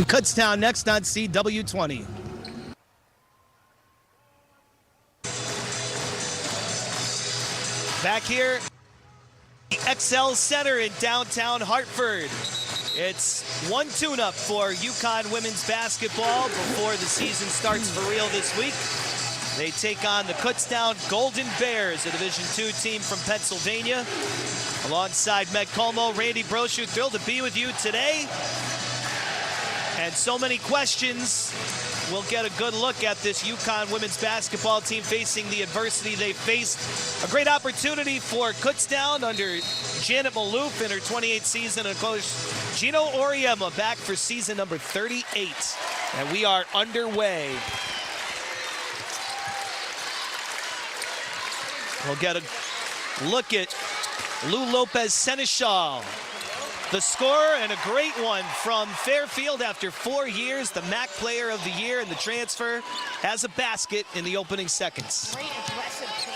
Kutztown next on CW20. Back here, the XL Center in downtown Hartford. It's one tune-up for UConn women's basketball before the season starts for real this week. They take on the Kutztown Golden Bears, a Division II team from Pennsylvania. Alongside Meg Colmo, Randy Brochu, thrilled to be with you today. And so many questions. We'll get a good look at this UConn women's basketball team facing the adversity they faced. A great opportunity for Kutztown under Janet Maloof in her 28th season. And of course, Gino Auriemma back for season number 38. And we are underway. We'll get a look at Lou Lopez Seneschal. The scorer, and a great one from Fairfield after 4 years. The MAC Player of the Year and the transfer has a basket in the opening seconds. Great aggressive take.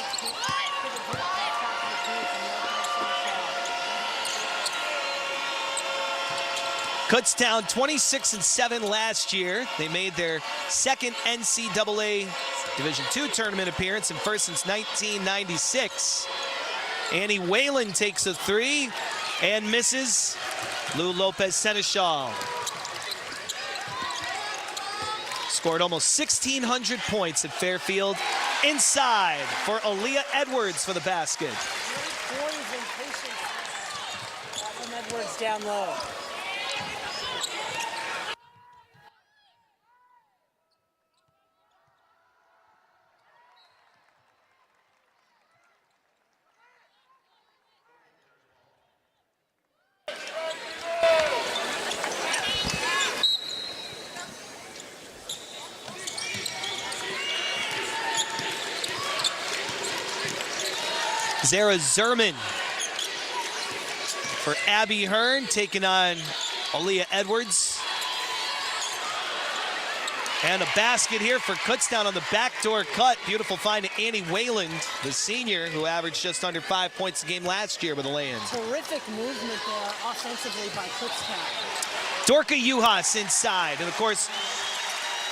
Kutztown 26-7 last year. They made their second NCAA Division II tournament appearance and first since 1996. Annie Whalen takes a three and misses. Lou Lopez Seneschal scored almost 1,600 points at Fairfield. Inside for Aaliyah Edwards for the basket. Poise and patience from Edwards down low. Zara Zerman for Abby Hearn, taking on Aaliyah Edwards. And a basket here for Kutztown on the backdoor cut. Beautiful find to Annie Wayland, the senior, who averaged just under 5 points a game last year with a lay-in. Terrific movement there offensively by Kutztown. Dorka Juhas inside, and of course,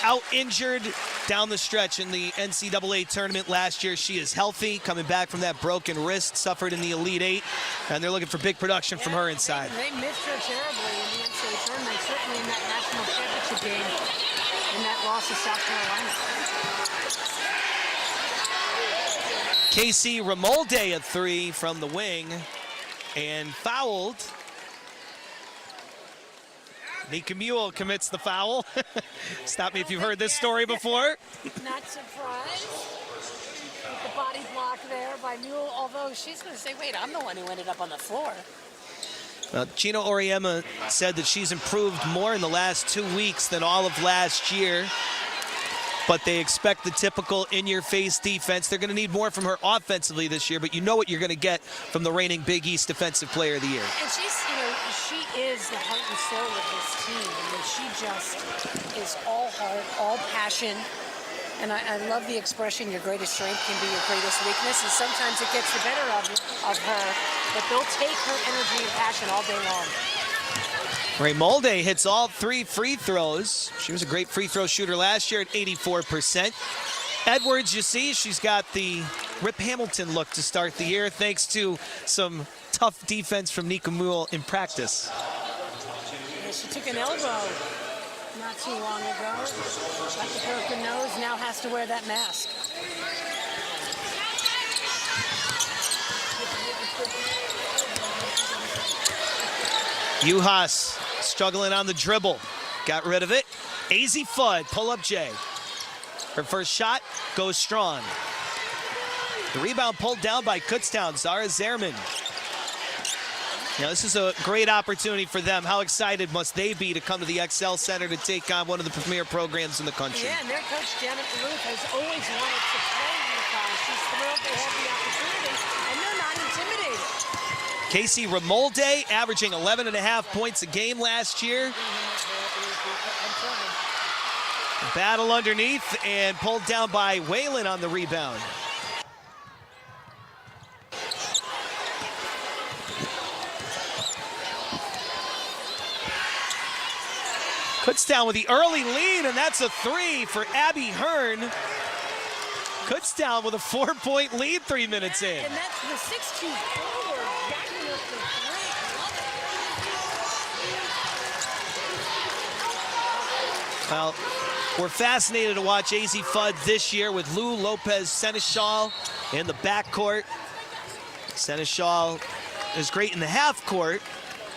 out injured down the stretch in the NCAA tournament last year. She is healthy, coming back from that broken wrist, suffered in the Elite Eight, and they're looking for big production from her inside. They missed her terribly in the NCAA tournament, certainly in that national championship game, in that loss to South Carolina. Casey Ramolde a three from the wing, and fouled. Nika Mule commits the foul. Stop me if you've heard this story before. Not surprised with the body block there by Mule, although she's going to say, wait, I'm the one who ended up on the floor. Gino Auriemma said that she's improved more in the last 2 weeks than all of last year, but they expect the typical in-your-face defense. They're going to need more from her offensively this year, but you know what you're going to get from the reigning Big East Defensive Player of the Year. And she's, she is the heart and soul of this team. I mean, she just is all heart, all passion. And I love the expression, your greatest strength can be your greatest weakness. And sometimes it gets the better of her, but they'll take her energy and passion all day long. Ramolde hits all 3 free throws. She was a great free throw shooter last year at 84%. Edwards, you see, she's got the Rip Hamilton look to start the year, thanks to some tough defense from Nika Mule in practice. Yeah, she took an elbow not too long ago. Got the broken nose, now has to wear that mask. Juhas struggling on the dribble. Got rid of it. AZ Fudd, pull-up J. Her first shot goes strong. The rebound pulled down by Kutztown, Zara Zerman. Now, this is a great opportunity for them. How excited must they be to come to the XL Center to take on one of the premier programs in the country? Yeah, and their coach, Janet Maloof, has always wanted to play UConn. She's thrilled they have the opportunity, and they're not intimidated. Casey Ramolde averaging 11.5 points a game last year. Battle underneath and pulled down by Whalen on the rebound. Kutztown with the early lead, and that's a 3 for Abby Hearn. Kutztown with a 4-point lead 3 minutes in. And that's the 6'2" forward jacking up the three. I love it. Well, we're fascinated to watch AZ Fudd this year with Lou Lopez-Seneschal in the backcourt. Seneschal is great in the half court,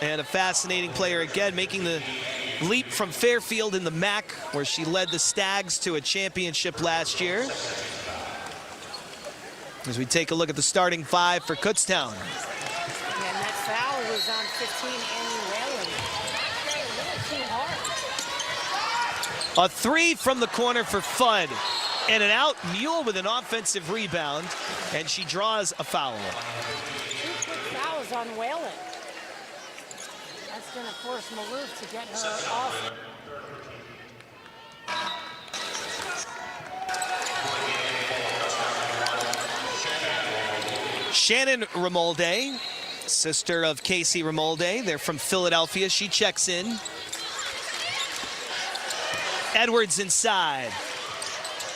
and a fascinating player again, making the leap from Fairfield in the MAC, where she led the Stags to a championship last year. As we take a look at the starting 5 for Kutztown. Yeah, and that foul was on 15, Annie Whalen. A little too hard. A 3 from the corner for Fudd. And an out, Mule with an offensive rebound, and she draws a foul. 2 quick fouls on Whalen. That's going to force Maloof to get her off. Shannon Ramolde, sister of Casey Ramolde. They're from Philadelphia. She checks in. Edwards inside.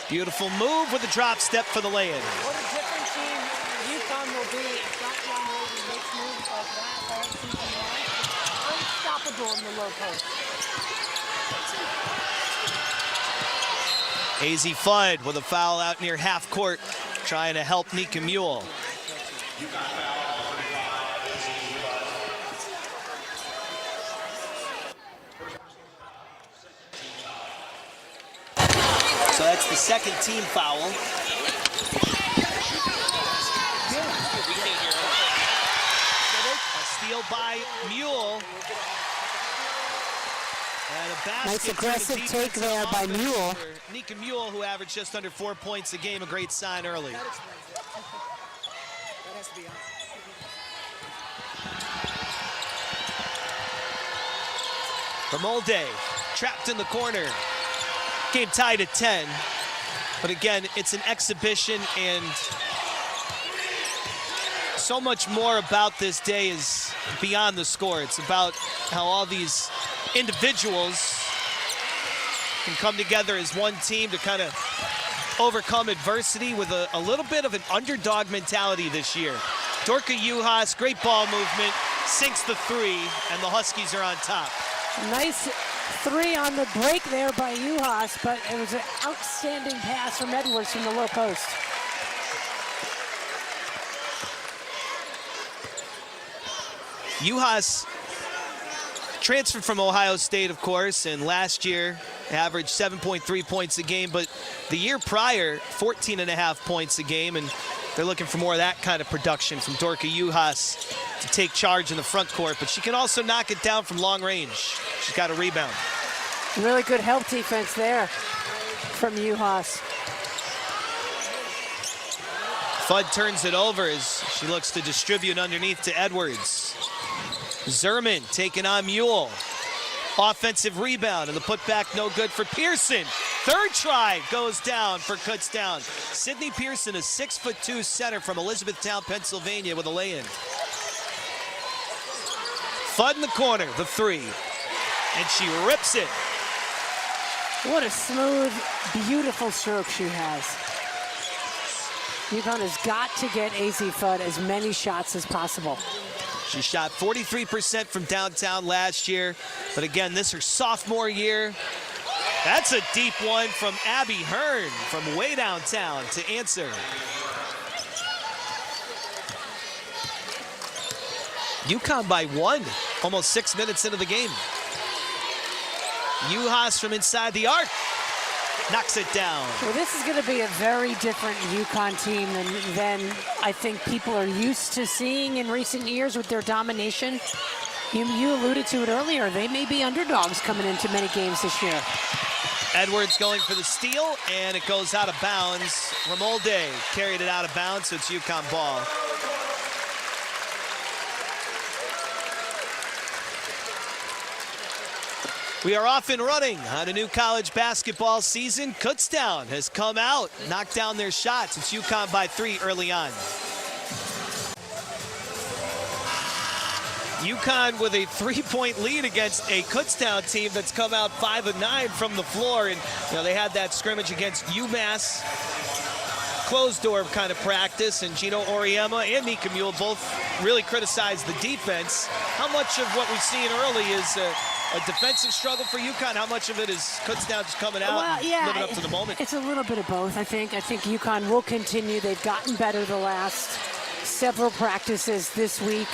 Beautiful move with a drop step for the lay-in. What a different team UConn will be if that young lady makes moves like that all season long. Unstoppable in the low post. AZ Fudd with a foul out near half court, trying to help Nika Mule. So that's the second team foul. A steal by Mule. And a basket. Nice aggressive take there by Mule. Nika Mule, who averaged just under 4 points a game, a great sign early. Ramolde trapped in the corner. Game tied at 10. But again, it's an exhibition, and so much more about this day is beyond the score. It's about how all these individuals can come together as one team to kind of overcome adversity with a little bit of an underdog mentality this year. Dorka Juhas, great ball movement, sinks the 3, and the Huskies are on top. Nice 3 on the break there by Juhas, but it was an outstanding pass from Edwards from the low post. Juhas transferred from Ohio State, of course, and last year averaged 7.3 points a game, but the year prior, 14.5 points a game, and they're looking for more of that kind of production from Dorka Juhas to take charge in the front court, but she can also knock it down from long range. She's got a rebound. Really good help defense there from Juhas. Fudd turns it over as she looks to distribute underneath to Edwards. Zerman taking on Mule. Offensive rebound, and the putback no good for Pearson. Third try goes down for Kutztown. Sydney Pearson, a 6'2" center from Elizabethtown, Pennsylvania, with a lay-in. Fudd in the corner, the 3, and she rips it. What a smooth, beautiful stroke she has. UConn has got to get AZ Fudd as many shots as possible. She shot 43% from downtown last year, but again, this is her sophomore year. That's a deep one from Abby Hearn from way downtown to answer. UConn by 1, almost 6 minutes into the game. Juhas from inside the arc knocks it down. Well, this is going to be a very different UConn team than I think people are used to seeing in recent years with their domination. You alluded to it earlier. They may be underdogs coming into many games this year. Edwards going for the steal, and it goes out of bounds. Ramolde carried it out of bounds, so it's UConn ball. We are off and running on a new college basketball season. Kutztown has come out, knocked down their shots. It's UConn by 3 early on. UConn with a 3-point lead against a Kutztown team that's come out 5 of 9 from the floor. And they had that scrimmage against UMass, closed door kind of practice, and Gino Auriemma and Nika Mule both really criticized the defense. How much of what we've seen early is a defensive struggle for UConn? How much of it is Kutztown just coming out and living up to the moment? It's a little bit of both, I think. I think UConn will continue. They've gotten better the last several practices this week.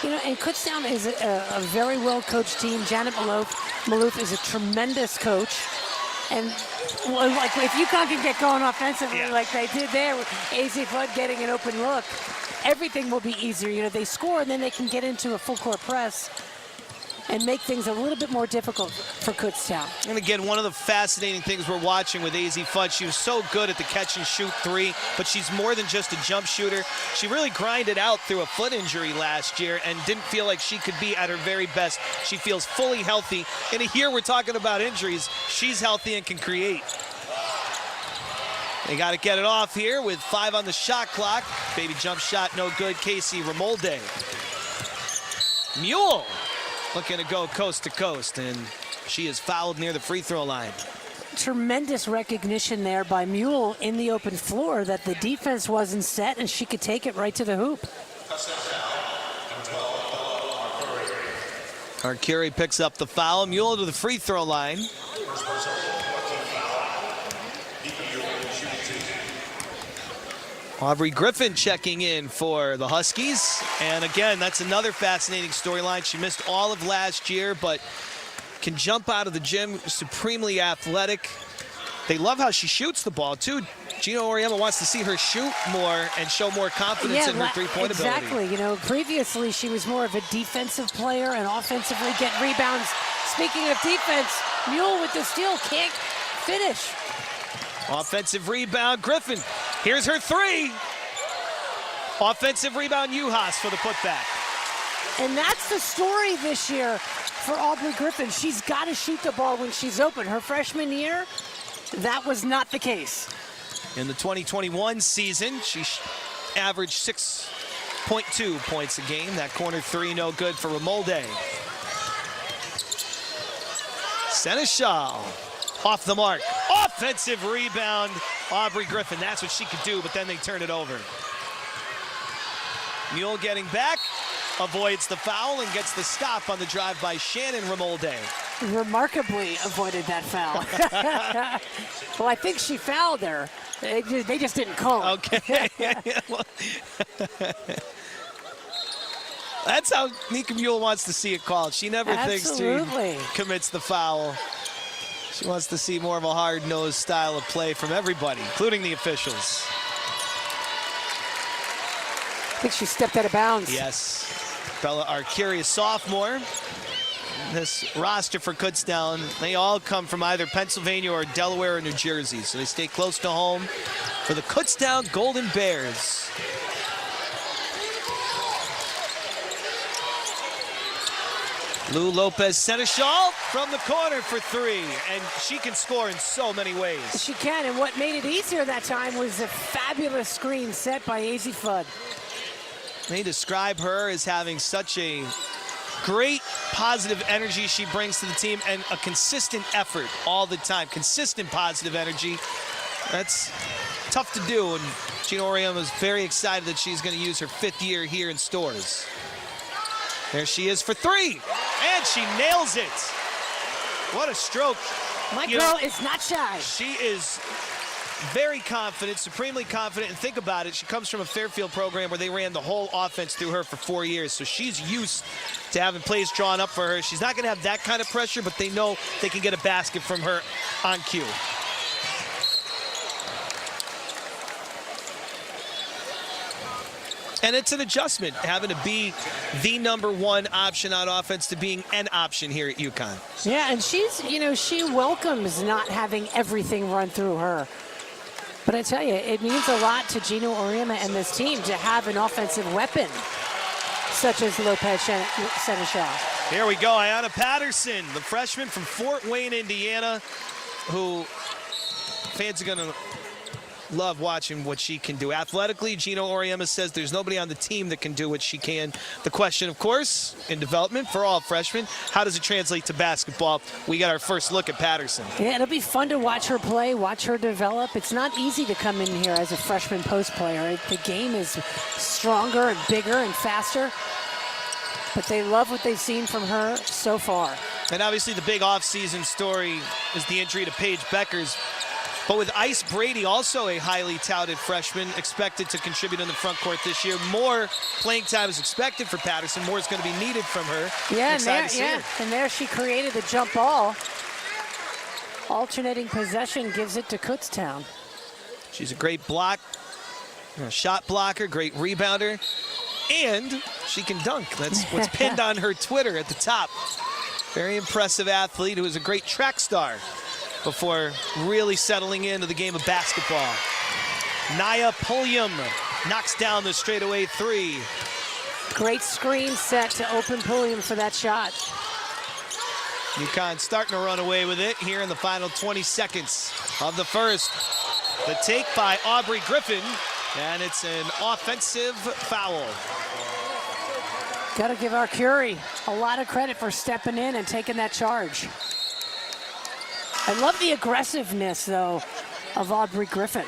And Kutztown is a very well-coached team. Janet Maloof is a tremendous coach. And like if UConn can get going offensively like they did there with AZ Flood getting an open look, everything will be easier. They score and then they can get into a full-court press and make things a little bit more difficult for Kutztown. And again, one of the fascinating things we're watching with AZ Fudd, she was so good at the catch and shoot three, but she's more than just a jump shooter. She really grinded out through a foot injury last year and didn't feel like she could be at her very best. She feels fully healthy. And here we're talking about injuries. She's healthy and can create. They got to get it off here with 5 on the shot clock. Baby jump shot, no good. Casey Ramolde. Mule looking to go coast to coast, and she is fouled near the free throw line. Tremendous recognition there by Mule in the open floor that the defense wasn't set and she could take it right to the hoop. Arcuri picks up the foul. Mule to the free throw line. Aubrey Griffin checking in for the Huskies. And again, that's another fascinating storyline. She missed all of last year, but can jump out of the gym, supremely athletic. They love how she shoots the ball, too. Gino Auriemma wants to see her shoot more and show more confidence in her three-point ability. Exactly. Previously she was more of a defensive player and offensively get rebounds. Speaking of defense, Mule with the steal can't finish. Offensive rebound, Griffin. Here's her three. Offensive rebound, Uhas for the putback. And that's the story this year for Aubrey Griffin. She's got to shoot the ball when she's open. Her freshman year, that was not the case. In the 2021 season, she averaged 6.2 points a game. That corner three, no good for Ramolde. Seneschal off the mark. Offensive rebound, Aubrey Griffin. That's what she could do, but then they turn it over. Mule getting back, avoids the foul and gets the stop on the drive by Shannon Ramolde. Remarkably avoided that foul. Well, I think she fouled her. They just didn't call it. Okay. That's how Nika Mule wants to see it called. She never thinks she commits the foul. She wants to see more of a hard-nosed style of play from everybody, including the officials. I think she stepped out of bounds. Yes. Bella Arcuri, sophomore. This roster for Kutztown, they all come from either Pennsylvania or Delaware or New Jersey, so they stay close to home for the Kutztown Golden Bears. Lou Lopez Seneschal from the corner for three, and she can score in so many ways. She can, and what made it easier that time was a fabulous screen set by AZ Fudd. They describe her as having such a great positive energy she brings to the team and a consistent effort all the time. Consistent positive energy. That's tough to do, and Gino Auriemma is very excited that she's going to use her 5th year here in Storrs. There she is for three, and she nails it. What a stroke. My girl is not shy. She is very confident, supremely confident, and think about it, she comes from a Fairfield program where they ran the whole offense through her for 4 years, so she's used to having plays drawn up for her. She's not going to have that kind of pressure, but they know they can get a basket from her on cue. And it's an adjustment, having to be the #1 option on offense to being an option here at UConn. Yeah, and she's, she welcomes not having everything run through her. But I tell you, it means a lot to Gino Auriemma and this team to have an offensive weapon such as Lopez Seneschal. Here we go, Ayanna Patterson, the freshman from Fort Wayne, Indiana, who fans are going to love watching what she can do. Athletically, Gino Auriemma says there's nobody on the team that can do what she can. The question, of course, in development for all freshmen, how does it translate to basketball? We got our first look at Patterson. Yeah, it'll be fun to watch her play, watch her develop. It's not easy to come in here as a freshman post player. The game is stronger and bigger and faster, but they love what they've seen from her so far. And obviously the big offseason story is the injury to Paige Beckers. But with Ice Brady, also a highly touted freshman, expected to contribute in the front court this year. More playing time is expected for Patterson. More is going to be needed from her. Yeah, and there she created the jump ball. Alternating possession gives it to Kutztown. She's a great shot blocker, great rebounder, and she can dunk. That's what's pinned on her Twitter at the top. Very impressive athlete who is a great track star before really settling into the game of basketball. Nia Pulliam knocks down the straightaway three. Great screen set to open Pulliam for that shot. UConn starting to run away with it here in the final 20 seconds of the first. The take by Aubrey Griffin, and it's an offensive foul. Got to give our Curie a lot of credit for stepping in and taking that charge. I love the aggressiveness, though, of Aubrey Griffin.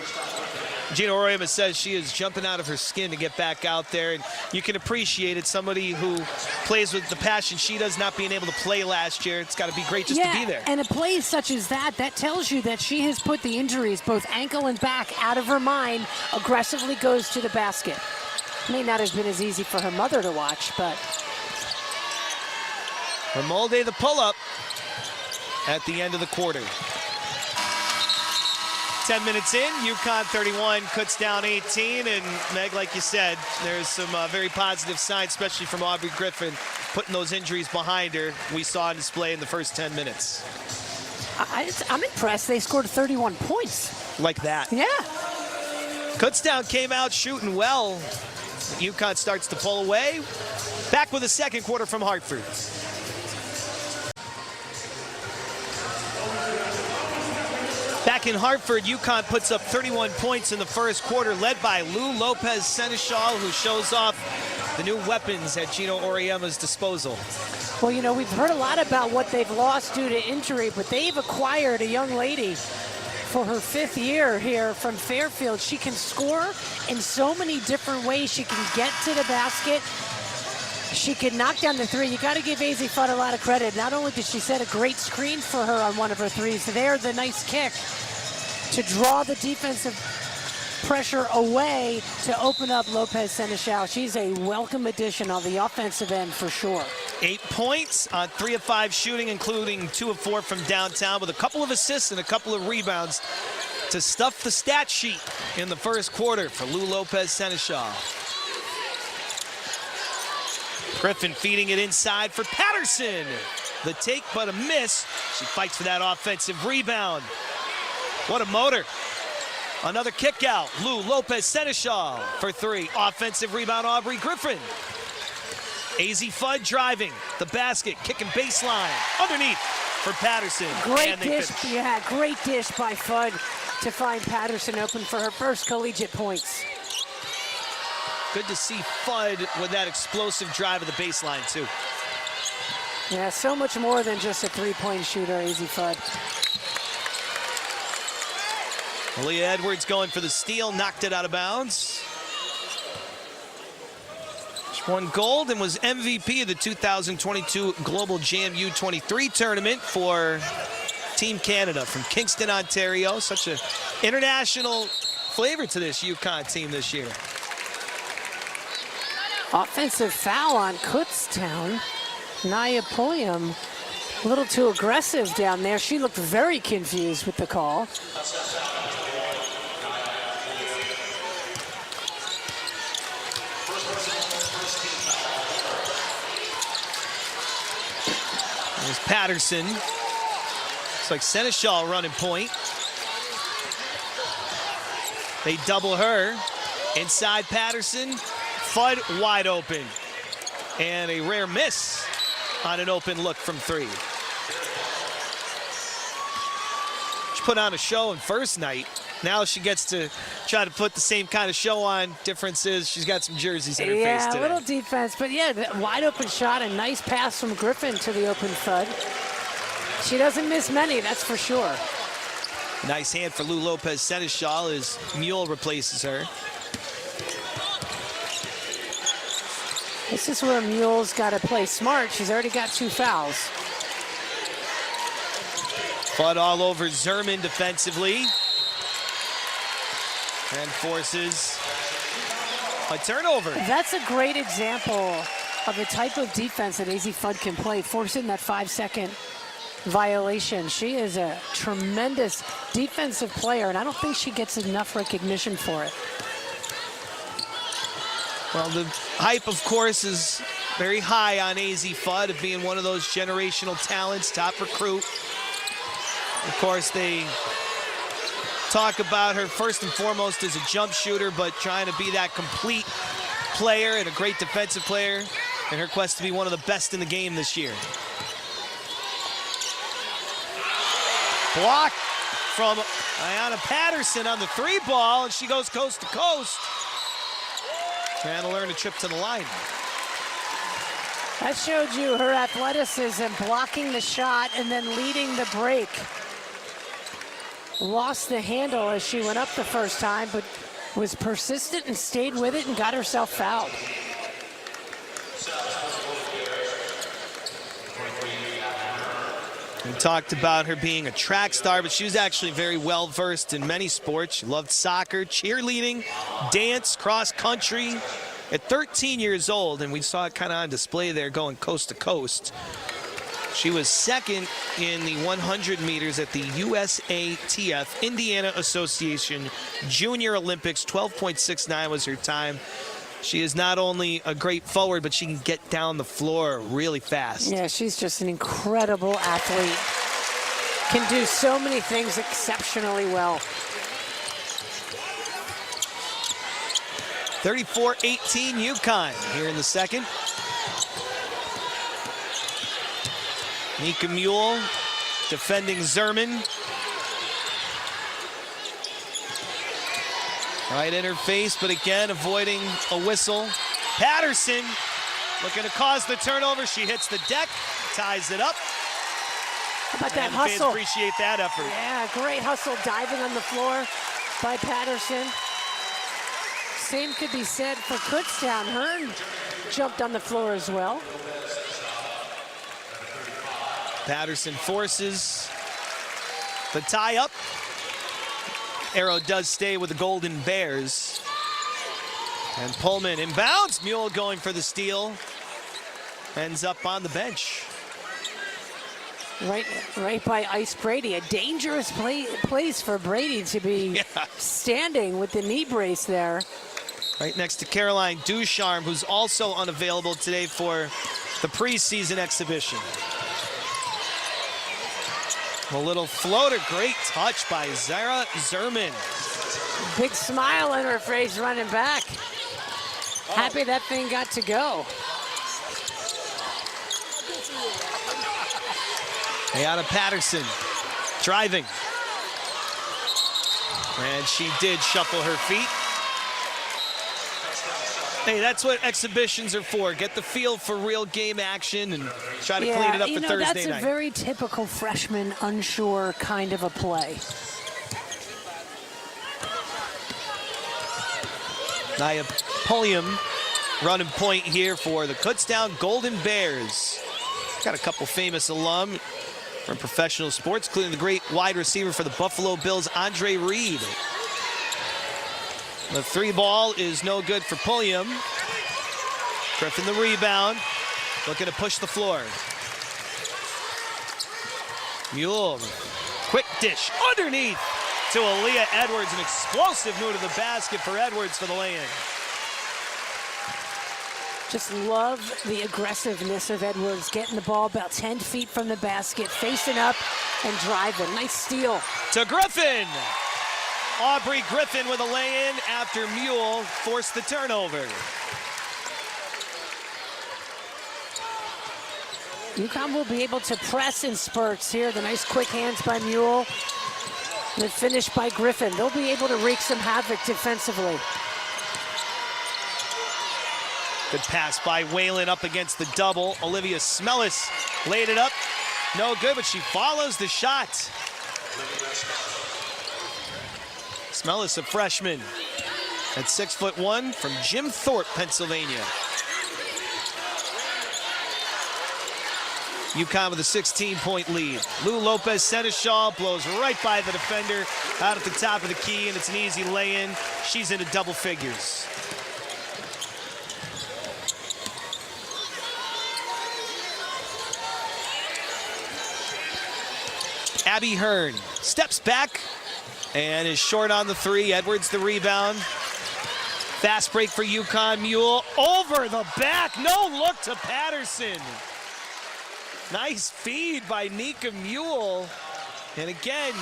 Gino Auriemma says she is jumping out of her skin to get back out there, and you can appreciate it. Somebody who plays with the passion she does, not being able to play last year. It's got to be great just to be there. And a play such as that tells you that she has put the injuries, both ankle and back, out of her mind, aggressively goes to the basket. May not have been as easy for her mother to watch, but... Ramolde the pull-up at the end of the quarter. 10 minutes in, UConn 31, Kutztown 18, and Meg, like you said, there's some very positive signs, especially from Aubrey Griffin, putting those injuries behind her. We saw on display in the first 10 minutes. I'm impressed. They scored 31 points. Like that. Yeah. Kutztown came out shooting well. UConn starts to pull away. Back with the second quarter from Hartford. Back in Hartford, UConn puts up 31 points in the first quarter, led by Lou Lopez Seneschal, who shows off the new weapons at Gino Auriemma's disposal. Well, you know, we've heard a lot about what they've lost due to injury, but they've acquired a young lady for her 5th year here from Fairfield. She can score in so many different ways. She can get to the basket. She can knock down the three. You got to give AZ Fudd a lot of credit. Not only did she set a great screen for her on one of her threes, there's the nice kick to draw the defensive pressure away to open up Lopez Seneschal. She's a welcome addition on the offensive end for sure. 8 points on 3 of 5 shooting, including 2 of 4 from downtown, with a couple of assists and a couple of rebounds to stuff the stat sheet in the first quarter for Lou Lopez Seneschal. Griffin feeding it inside for Patterson. The take, but a miss. She fights for that offensive rebound. What a motor. Another kick out. Lou Lopez Seneschal for 3. Offensive rebound, Aubrey Griffin. AZ Fudd driving the basket, kicking baseline. Underneath for Patterson. Great dish, great dish by Fudd to find Patterson open for her first collegiate points. Good to see Fudd with that explosive drive of the baseline, too. Yeah, so much more than just a three-point shooter, AZ Fudd. Aaliyah Edwards going for the steal, knocked it out of bounds. She won gold and was MVP of the 2022 Global Jam U23 tournament for Team Canada from Kingston, Ontario. Such an international flavor to this UConn team this year. Offensive foul on Kutztown. Nia Pulliam, a little too aggressive down there. She looked very confused with the call. There's Patterson. Looks like Seneschal running point. They double her. Inside Patterson. Fudd wide open. And a rare miss on an open look from 3. She put on a show in first night. Now she gets to try to put the same kind of show on. Difference is she's got some jerseys in her face today. Yeah, a little defense, but yeah, wide open shot, a nice pass from Griffin to the open Fudd. She doesn't miss many, that's for sure. Nice hand for Lou Lopez Seneschal as Mule replaces her. This is where Mule's got to play smart. She's already got 2 fouls. Fudd all over Zerman defensively. And forces a turnover. That's a great example of the type of defense that AZ Fudd can play, forcing that 5-second violation. She is a tremendous defensive player, and I don't think she gets enough recognition for it. Well, the hype, of course, is very high on AZ Fudd of being one of those generational talents, top recruit. Of course, they talk about her first and foremost as a jump shooter, but trying to be that complete player and a great defensive player in her quest to be one of the best in the game this year. Block from Ayanna Patterson on the 3-ball, and she goes coast to coast. Trying to learn a trip to the line. That showed you her athleticism, blocking the shot and then leading the break. Lost the handle as she went up the first time, but was persistent and stayed with it and got herself fouled. We talked about her being a track star, but she was actually very well versed in many sports. She loved soccer, cheerleading, dance, cross country. At 13 years old, and we saw it kind of on display there going coast to coast, she was second in the 100 meters at the USATF, Indiana Association Junior Olympics. 12.69 was her time. She is not only a great forward, but she can get down the floor really fast. Yeah, she's just an incredible athlete. Can do so many things exceptionally well. 34-18 UConn here in the second. Nika Mule defending Zerman. Right in her face, but again, avoiding a whistle. Patterson looking to cause the turnover. She hits the deck, ties it up. How about that and hustle? Fans appreciate that effort. Yeah, great hustle, diving on the floor by Patterson. Same could be said for Kutztown. Hearn jumped on the floor as well. Patterson forces the tie up. Arrow does stay with the Golden Bears. And Pullman inbounds. Mule going for the steal. Ends up on the bench. Right by Ice Brady. A dangerous place for Brady to be standing with the knee brace there. Right next to Caroline Ducharme, who's also unavailable today for the preseason exhibition. A little floater, great touch by Zara Zerman. Big smile on her face running back. Happy that thing got to go. Ayanna Patterson driving. And she did shuffle her feet. Hey, that's what exhibitions are for. Get the feel for real game action and try to clean it up for Thursday that's night. a very typical freshman, unsure kind of a play. Nia Pulliam running point here for the Kutztown Golden Bears. Got a couple famous alum from professional sports, including the great wide receiver for the Buffalo Bills, Andre Reed. The 3-ball is no good for Pulliam. Griffin the rebound, looking to push the floor. Mule, quick dish underneath to Aaliyah Edwards. An explosive move to the basket for Edwards for the lay-in. Just love the aggressiveness of Edwards, getting the ball about 10 feet from the basket, facing up and driving. Nice steal. To Griffin. Aubrey Griffin with a lay-in after Mule forced the turnover. UConn will be able to press in spurts here. The nice quick hands by Mule. The finish by Griffin. They'll be able to wreak some havoc defensively. Good pass by Whalen up against the double. Olivia Smellis laid it up. No good, but she follows the shot. Smellis, a freshman at 6'1" from Jim Thorpe, Pennsylvania. UConn with a 16-point lead. Lou Lopez Seneschal blows right by the defender out at the top of the key, and it's an easy lay-in. She's into double figures. Abby Hearn steps back and is short on the three. Edwards the rebound. Fast break for UConn. Mule over the back. No look to Patterson. Nice feed by Nika Mule. And again,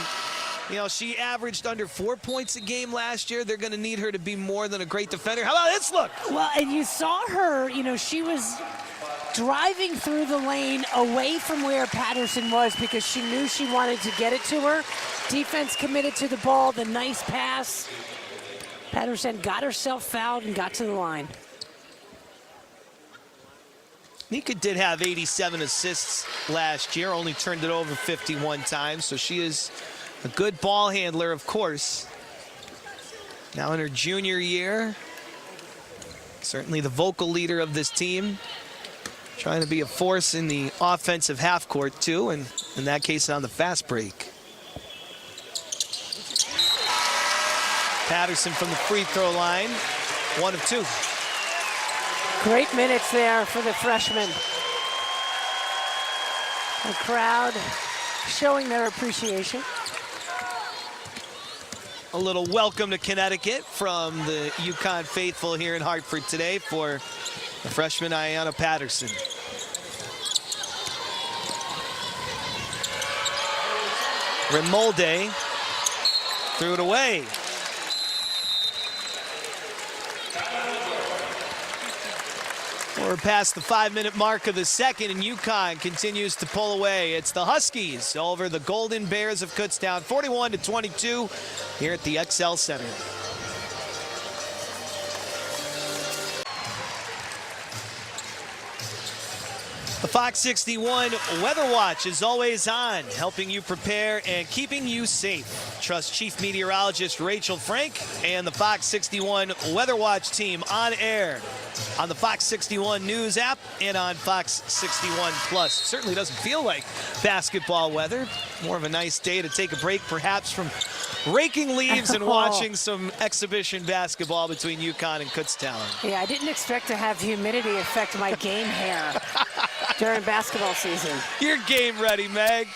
you know, she averaged under 4 points a game last year. They're going to need her to be more than a great defender. How about this look? Well, and you saw her, you know, she was driving through the lane away from where Patterson was because she knew she wanted to get it to her. Defense committed to the ball, the nice pass. Patterson got herself fouled and got to the line. Nika did have 87 assists last year, only turned it over 51 times, so she is a good ball handler, of course. Now in her junior year, certainly the vocal leader of this team. Trying to be a force in the offensive half court, too, and in that case, on the fast break. Patterson from the free throw line, 1 of 2. Great minutes there for the freshman. The crowd showing their appreciation. A little welcome to Connecticut from the UConn faithful here in Hartford today for the freshman Ayanna Patterson. Remolde threw it away. We're past the 5-minute mark of the second, and UConn continues to pull away. It's the Huskies over the Golden Bears of Kutztown, 41-22 here at the XL Center. The Fox 61 Weather Watch is always on, helping you prepare and keeping you safe. Trust Chief Meteorologist Rachel Frank and the Fox 61 Weather Watch team on air on the Fox 61 News app and on Fox 61 Plus. Certainly doesn't feel like basketball weather. More of a nice day to take a break, perhaps, from raking leaves and watching some exhibition basketball between UConn and Kutztown. Yeah, I didn't expect to have humidity affect my game hair during basketball season. You're game ready, Meg.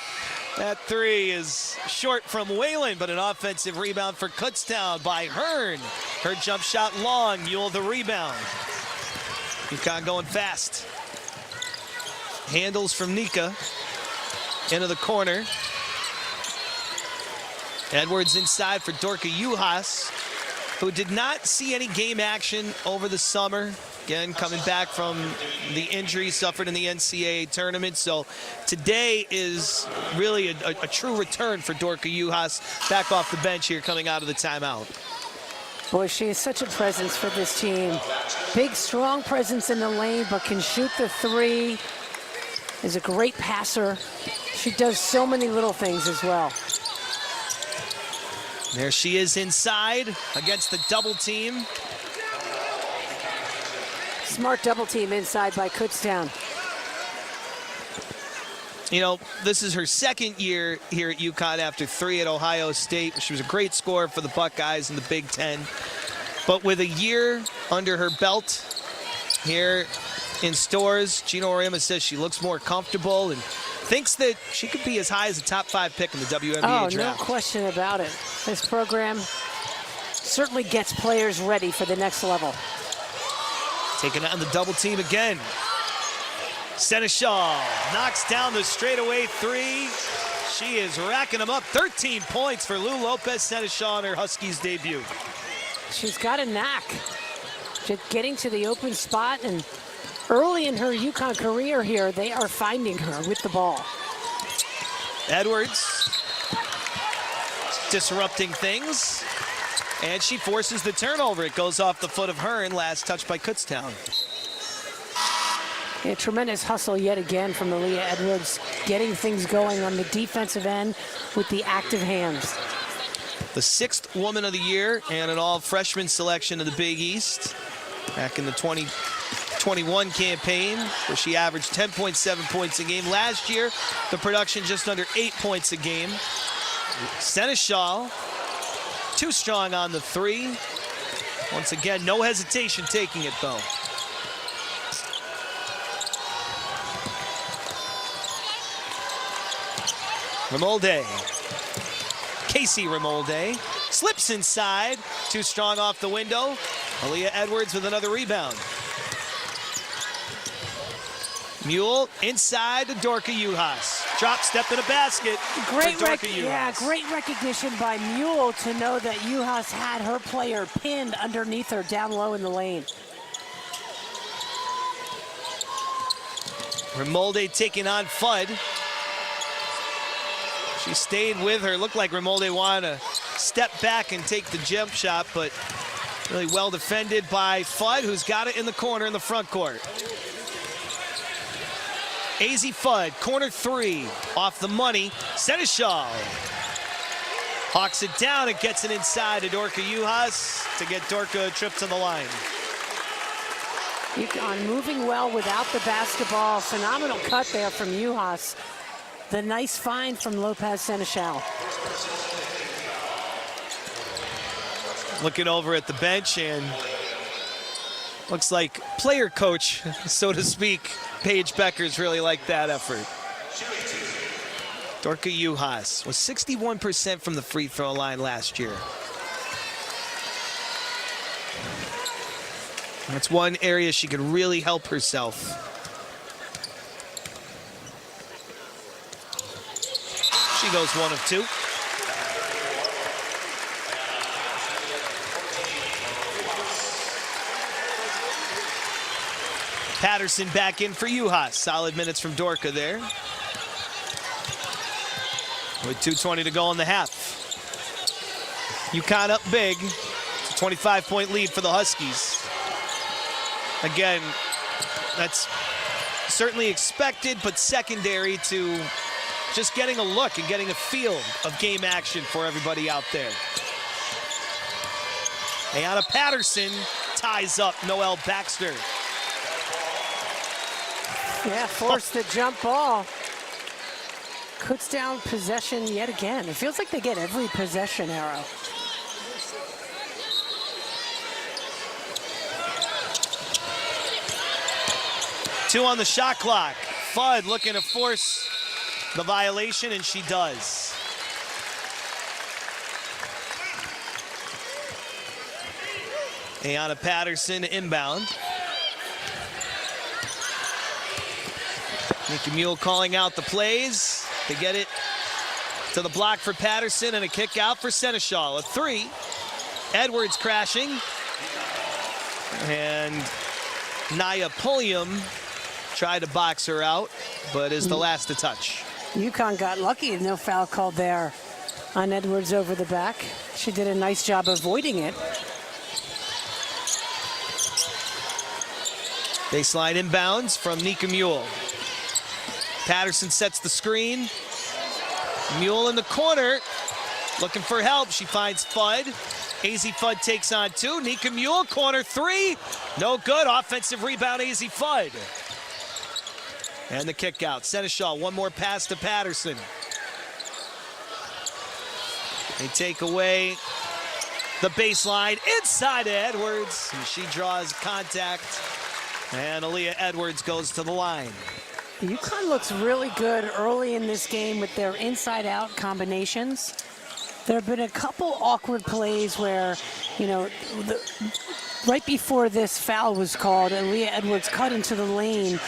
That three is short from Whalen, but an offensive rebound for Kutztown by Hearn. Her jump shot long, Mule the rebound. UConn going fast. Handles from Nika. Into the corner. Edwards inside for Dorka Juhas, who did not see any game action over the summer. Again, coming back from the injury suffered in the NCAA tournament. So today is really a true return for Dorka Juhas, back off the bench here coming out of the timeout. Boy, she is such a presence for this team. Big, strong presence in the lane, but can shoot the three. Is a great passer. She does so many little things as well. There she is inside against the double team. Smart double team inside by Kutztown. You know, this is her second year here at UConn after 3 at Ohio State. She was a great scorer for the Buckeyes in the Big Ten. But with a year under her belt here in Stores, Gino Auriemma says she looks more comfortable and thinks that she could be as high as a top 5 pick in the WNBA draft. No question about it. This program certainly gets players ready for the next level. Taking on the double team again. Seneschal knocks down the straightaway three. She is racking them up. 13 points for Lou Lopez Seneschal in her Huskies debut. She's got a knack just getting to the open spot, and early in her UConn career here, they are finding her with the ball. Edwards disrupting things. And she forces the turnover. It goes off the foot of Hearn. Last touch by Kutztown. Yeah, tremendous hustle yet again from Aaliyah Edwards, getting things going on the defensive end with the active hands. The 6th Woman of the Year and an all-freshman selection of the Big East back in the 2021 campaign, where she averaged 10.7 points a game. Last year, the production just under 8 points a game. Seneschal, too strong on the 3. Once again, no hesitation taking it, though. Remolde. Casey Remolde slips inside. Too strong off the window. Aaliyah Edwards with another rebound. Mule inside to Dorka Juhas. Drop step in a basket. Great Great recognition by Mule to know that Juhas had her player pinned underneath her down low in the lane. Remolde taking on Fudd. She stayed with her. Looked like Remolde wanted to step back and take the jump shot, but really well defended by Fudd, who's got it in the corner in the front court. AZ Fudd, corner 3, off the money. Seneschal hawks it down and gets it inside to Dorka Juhas to get Dorka a trip to the line. UConn moving well without the basketball. Phenomenal cut there from Juhas. The nice find from Lopez Seneschal. Looking over at the bench, and looks like player coach, so to speak, Paige Beckers really liked that effort. Dorka Juhas was 61% from the free throw line last year. That's one area she could really help herself. She goes 1 of 2. Patterson back in for Juhas. Solid minutes from Dorka there. With 2:20 to go in the half. UConn up big. It's a 25-point lead for the Huskies. Again, that's certainly expected, but secondary to just getting a look and getting a feel of game action for everybody out there. Ayanna Patterson ties up Noelle Baxter. Yeah, forced the jump ball. Kutztown possession yet again. It feels like they get every possession arrow. Two on the shot clock. Fudd looking to force the violation, and she does. Ayanna Patterson inbound. Nikki Mule calling out the plays to get it to the block for Patterson, and a kick out for Seneschal. A 3. Edwards crashing. And Naya Pulliam tried to box her out, but is the last to touch. UConn got lucky, no foul called there on Edwards over the back. She did a nice job avoiding it. Baseline inbounds from Nika Mule. Patterson sets the screen. Mule in the corner, looking for help. She finds Fudd. AZ Fudd takes on 2. Nika Mule, corner 3. No good. Offensive rebound, AZ Fudd. And the kick out. Seneschal, one more pass to Patterson. They take away the baseline inside to Edwards. And she draws contact. And Aaliyah Edwards goes to the line. UConn looks really good early in this game with their inside-out combinations. There have been a couple awkward plays where, you know, right before this foul was called, Aaliyah Edwards cut into the lane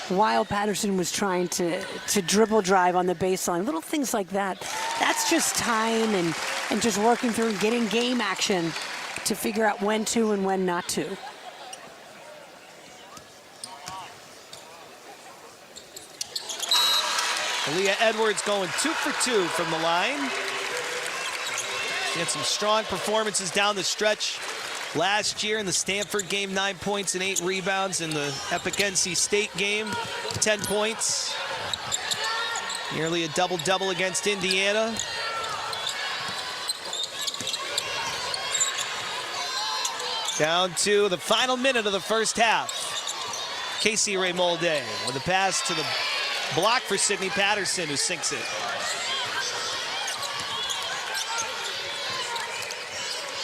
while Patterson was trying to dribble drive on the baseline. Little things like that. That's just time and just working through and getting game action to figure out when to and when not to. Aaliyah Edwards going 2 for 2 from the line. She had some strong performances down the stretch last year in the Stanford game, 9 points and 8 rebounds. In the epic NC State game, 10 points. Nearly a double-double against Indiana. Down to the final minute of the first half. Casey Raymolde with a pass to the block for Sydney Patterson, who sinks it.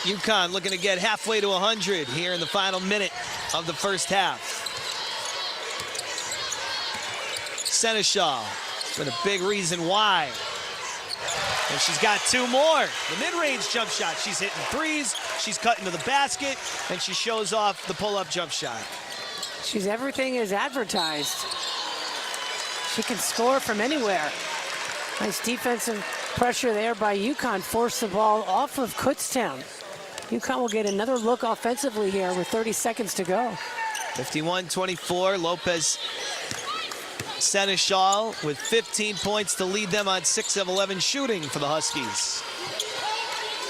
UConn looking to get halfway to 100 here in the final minute of the first half. Seneschal with a big reason why. And she's got 2 more. The mid-range jump shot. She's hitting threes, she's cutting to the basket, and she shows off the pull-up jump shot. She's everything as advertised. She can score from anywhere. Nice defensive pressure there by UConn. Force the ball off of Kutztown. UConn will get another look offensively here with 30 seconds to go. 51-24, Lopez Seneschal with 15 points to lead them on 6 of 11 shooting for the Huskies.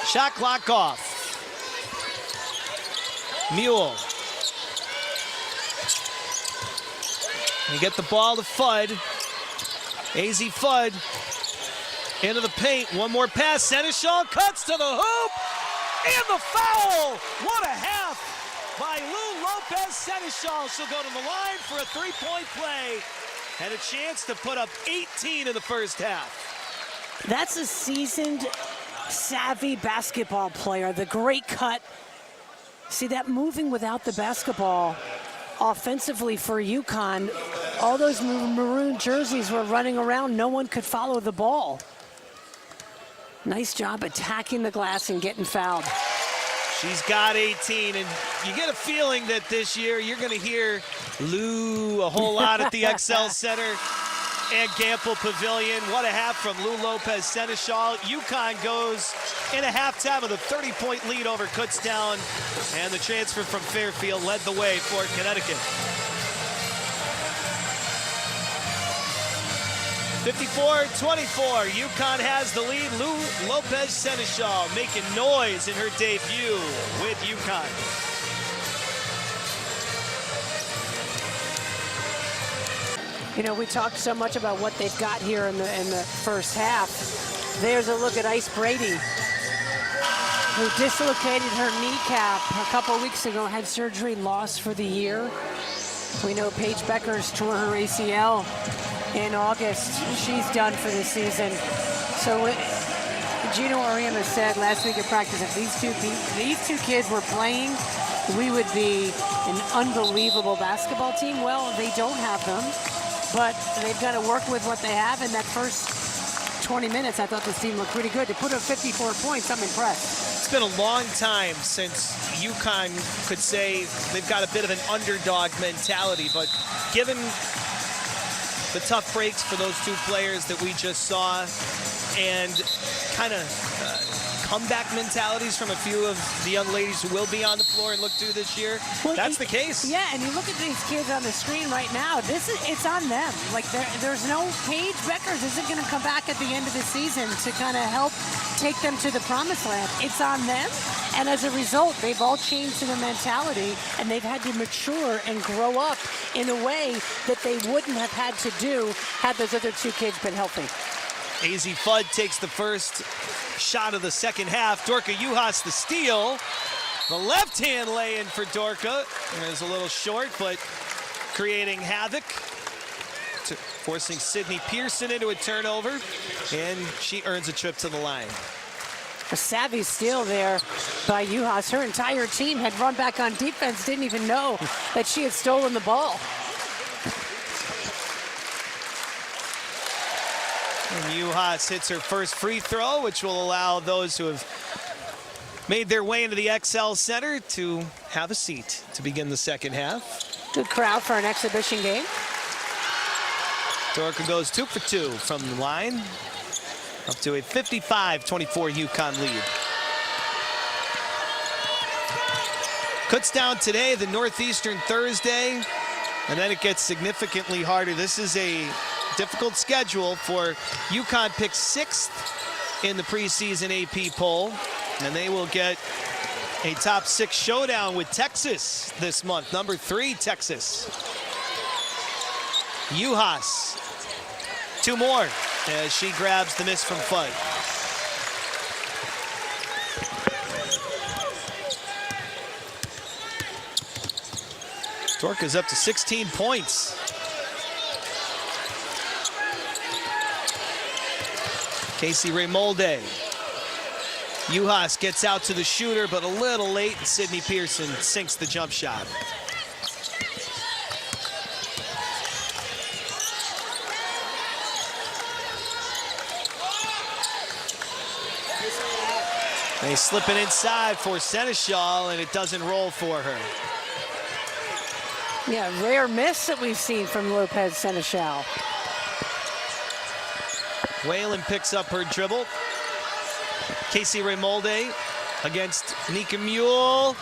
Shot clock off. Mule. You get the ball to Fudd. AZ Fudd into the paint. One more pass. Seneschal cuts to the hoop. And the foul. What a half by Lou Lopez Seneschal. She'll go to the line for a 3-point play. And a chance to put up 18 in the first half. That's a seasoned, savvy basketball player. The great cut. See that moving without the basketball offensively for UConn. All those maroon jerseys were running around. No one could follow the ball. Nice job attacking the glass and getting fouled. She's got 18, and you get a feeling that this year you're going to hear Lou a whole lot at the XL Center and Gamble Pavilion. What a half from Lou Lopez Seneschal. UConn goes in a halftime with a 30-point lead over Kutztown, and the transfer from Fairfield led the way for Connecticut. 54-24, UConn has the lead. Lou Lopez Seneschal making noise in her debut with UConn. You know, we talked so much about what they've got here in the first half. There's a look at Ice Brady, who dislocated her kneecap a couple weeks ago, had surgery, lost for the year. We know Paige Beckers tore her ACL in August. She's done for the season. So Gino Ariema said last week at practice, if these two kids were playing, we would be an unbelievable basketball team. Well, they don't have them, but they've got to work with what they have. In that first 20 minutes, I thought this team looked pretty good. To put up 54 points, I'm impressed. It's been a long time since UConn could say they've got a bit of an underdog mentality, but given the tough breaks for those 2 players that we just saw, and kind of comeback mentalities from a few of the young ladies who will be on the floor and look to this year, well, that's the case. Yeah, and you look at these kids on the screen right now, it's on them. Like, there's no Paige Beckers isn't going to come back at the end of the season to kind of help take them to the promised land. It's on them, and as a result, they've all changed to the mentality, and they've had to mature and grow up in a way that they wouldn't have had to do had those other 2 kids been healthy. AZ Fudd takes the first shot of the second half. Dorka Juhas the steal. The left-hand lay-in for Dorka. It was a little short, but creating havoc, forcing Sydney Pearson into a turnover, and she earns a trip to the line. A savvy steal there by Juhas. Her entire team had run back on defense, didn't even know that she had stolen the ball. And Juhas hits her first free throw, which will allow those who have made their way into the XL Center to have a seat to begin the second half. Good crowd for an exhibition game. Dorka goes 2 for 2 from the line, up to a 55-24 UConn lead. Kutztown today, the Northeastern Thursday, and then it gets significantly harder. This is a difficult schedule for UConn, picked 6th in the preseason AP poll. And they will get a top 6 showdown with Texas this month. Number 3, Texas. Juhas, 2 more as she grabs the miss from Fudd. Dorka's up to 16 points. Casey Raymolde. Juhas gets out to the shooter, but a little late, and Sydney Pearson sinks the jump shot. They slip it inside for Seneschal, and it doesn't roll for her. Yeah, rare miss that we've seen from Lopez Seneschal. Whalen picks up her dribble. Casey Raymolde against Nika Mule.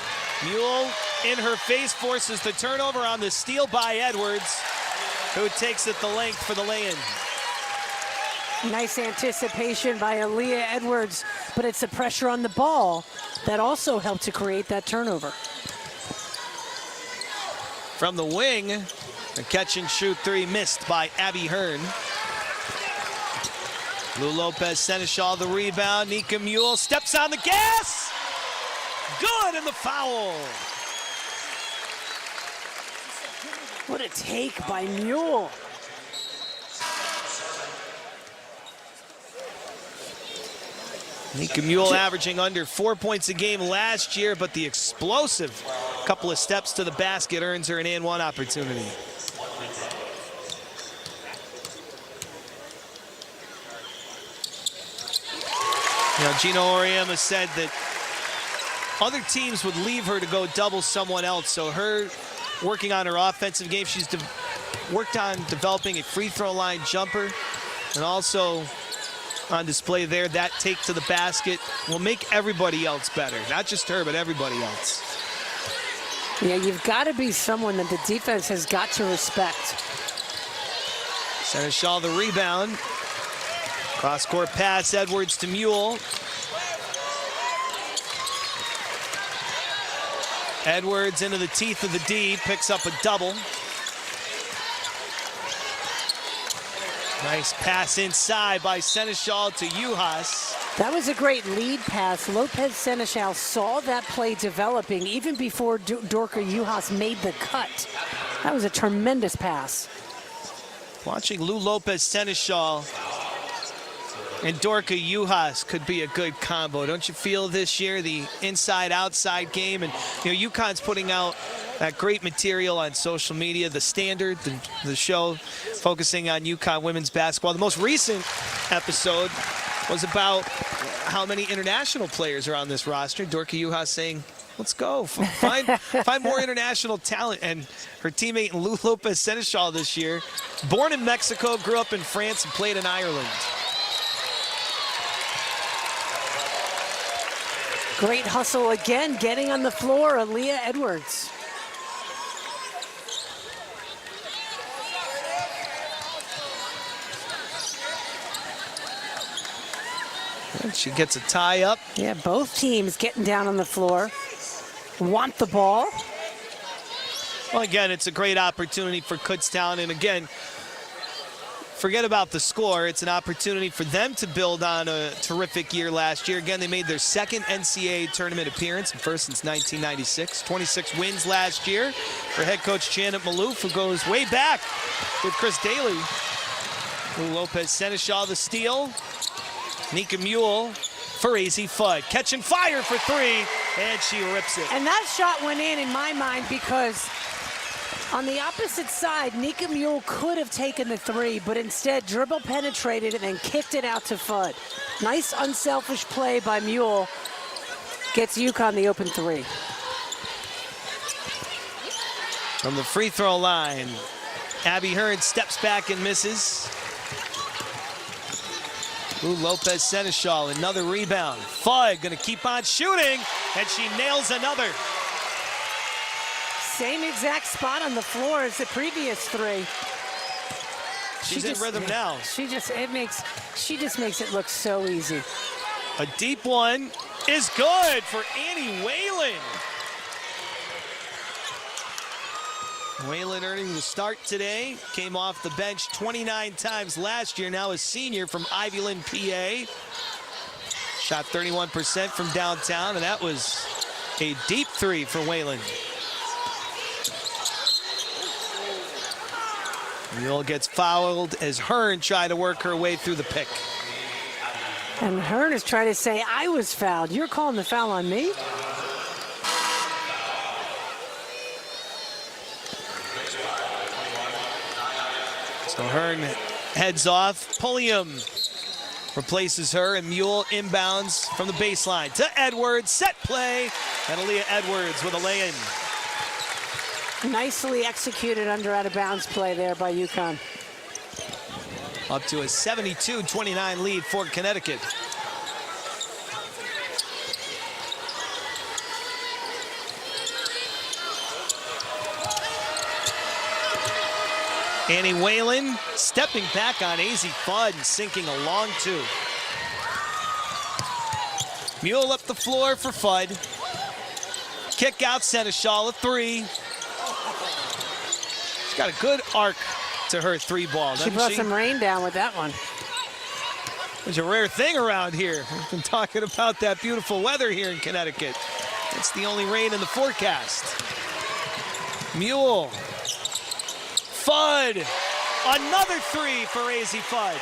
Mule in her face forces the turnover on the steal by Edwards, who takes it the length for the lay-in. Nice anticipation by Aaliyah Edwards, but it's the pressure on the ball that also helped to create that turnover. From the wing, a catch and shoot 3 missed by Abby Hearn. Lou Lopez Seneschal the rebound. Nika Mule steps on the gas. Good, and the foul. What a take by Mule. Nika Mule averaging under 4 points a game last year, but the explosive couple of steps to the basket earns her an and-one opportunity. You know, Gino Auriemma said that other teams would leave her to go double someone else, so her working on her offensive game, she's worked on developing a free throw line jumper, and also on display there, that take to the basket will make everybody else better. Not just her, but everybody else. Yeah, you've got to be someone that the defense has got to respect. Seneschal the rebound. Cross-court pass, Edwards to Mule. Edwards into the teeth of the D, picks up a double. Nice pass inside by Seneschal to Juhas. That was a great lead pass. Lopez Seneschal saw that play developing even before Dorka Juhas made the cut. That was a tremendous pass. Watching Lou Lopez Seneschal and Dorka Juhas could be a good combo. Don't you feel this year, the inside-outside game? And, you know, UConn's putting out that great material on social media, The Standard, the show focusing on UConn women's basketball. The most recent episode was about how many international players are on this roster. Dorka Juhas saying, let's go, find more international talent. And her teammate Lou Lopez Seneschal this year, born in Mexico, grew up in France, and played in Ireland. Great hustle again, getting on the floor, Aaliyah Edwards. And she gets a tie up. Yeah, both teams getting down on the floor, want the ball. Well, again, it's a great opportunity for Kutztown. And again, forget about the score. It's an opportunity for them to build on a terrific year last year. Again, they made their second NCAA tournament appearance, and first since 1996. 26 wins last year for head coach Janet Maloof, who goes way back with Chris Daly. Lou Lopez Seneschal the steal. Nika Mule for Azzi Fudd. Catching fire for 3, and she rips it. And that shot went in my mind, because on the opposite side, Nika Mule could have taken the 3, but instead dribble penetrated and then kicked it out to Fudd. Nice unselfish play by Mule. Gets UConn the open 3. From the free throw line, Abby Hearn steps back and misses. Lou Lopez Seneschal, another rebound. Fudd gonna keep on shooting, and she nails another. Same exact spot on the floor as the previous 3. She's in rhythm now. She just makes it look so easy. A deep one is good for Annie Whalen. Whalen earning the start today. Came off the bench 29 times last year. Now a senior from Ivyland, PA. Shot 31% from downtown, and that was a deep three for Whalen. Mule gets fouled as Hearn tried to work her way through the pick. And Hearn is trying to say, I was fouled. You're calling the foul on me? So Hearn heads off. Pulliam replaces her, and Mule inbounds from the baseline to Edwards. Set play, and Aaliyah Edwards with a lay-in. Nicely executed under out-of-bounds play there by UConn. Up to a 72-29 lead for Connecticut. Annie Whalen stepping back on AZ Fudd and sinking a long two. Mule up the floor for Fudd. Kick out Seneschal, a three. She's got a good arc to her three ball, doesn't She brought she? some rain down with that one. It's a rare thing around here. We've been talking about that beautiful weather here in Connecticut. It's the only rain in the forecast. Mule. Fudd. Another three for AZ Fudd.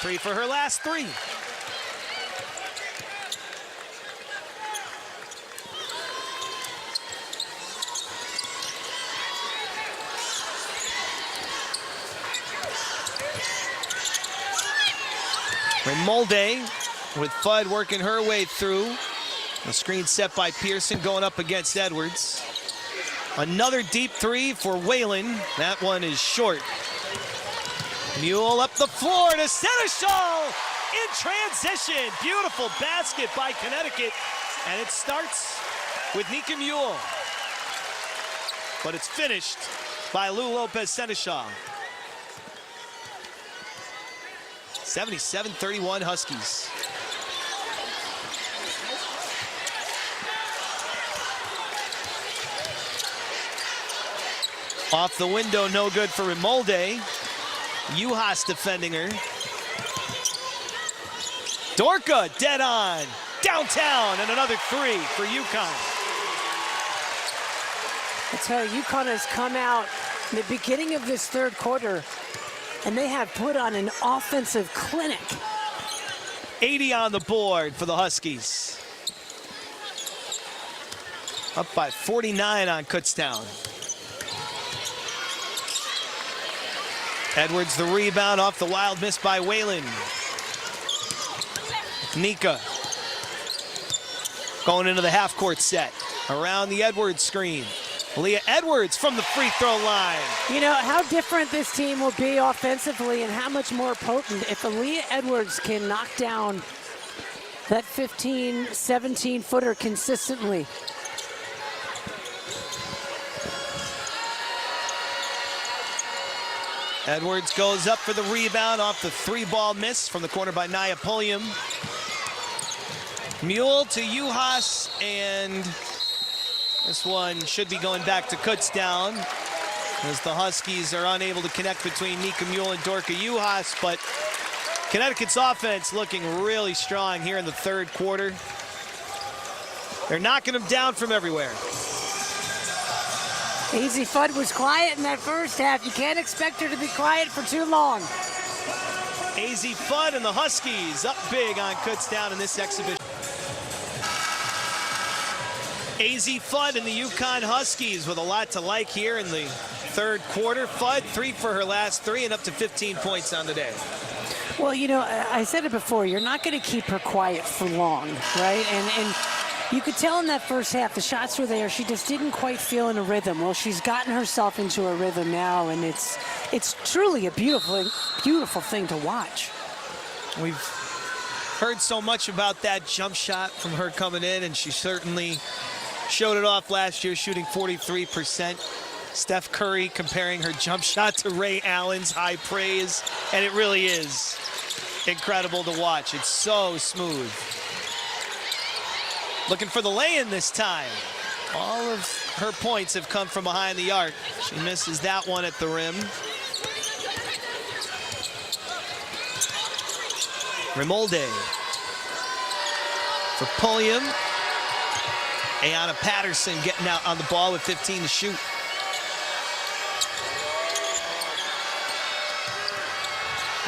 Three for her last three. Molde with Fudd working her way through. A screen set by Pearson going up against Edwards. Another deep three for Whalen. That one is short. Mule up the floor to Seneschal in transition. Beautiful basket by Connecticut. And it starts with Nika Mule. But it's finished by Lou Lopez Seneschal. 77-31 Huskies. Off the window, no good for Imolde. Uhas defending her. Dorka dead on. Downtown, and another three for UConn. I tell you, UConn has come out in the beginning of this third quarter, and they have put on an offensive clinic. 80 on the board for the Huskies. Up by 49 on Kutztown. Edwards the rebound off the wild miss by Whalen. Nika going into the half-court set. Around the Edwards screen. Leah Edwards from the free throw line. You know, how different this team will be offensively and how much more potent if Aaliyah Edwards can knock down that 15, 17-footer consistently. Edwards goes up for the rebound off the three-ball miss from the corner by Nia Pulliam. Mule to Uhas, and this one should be going back to Kutztown as the Huskies are unable to connect between Nika Mule and Dorka Uhas, but Connecticut's offense looking really strong here in the third quarter. They're knocking them down from everywhere. AZ Fudd was quiet in that first half. You can't expect her to be quiet for too long. AZ Fudd and the Huskies up big on Kutztown in this exhibition. AZ Fudd and the UConn Huskies with a lot to like here in the third quarter. Fudd, 3 for her last 3 and up to 15 points on the day. Well, you know, I said it before, you're not going to keep her quiet for long, right? And you could tell in that first half, the shots were there. She just didn't quite feel in a rhythm. Well, she's gotten herself into a rhythm now, and it's truly a beautiful thing to watch. We've heard so much about that jump shot from her coming in, and she certainly showed it off last year, shooting 43%. Steph Curry comparing her jump shot to Ray Allen's, high praise, and it really is. incredible to watch. It's so smooth. Looking for the lay-in this time. All of her points have come from behind the arc. She misses that one at the rim. Rimolde for Pulliam. Ayanna Patterson getting out on the ball with 15 to shoot.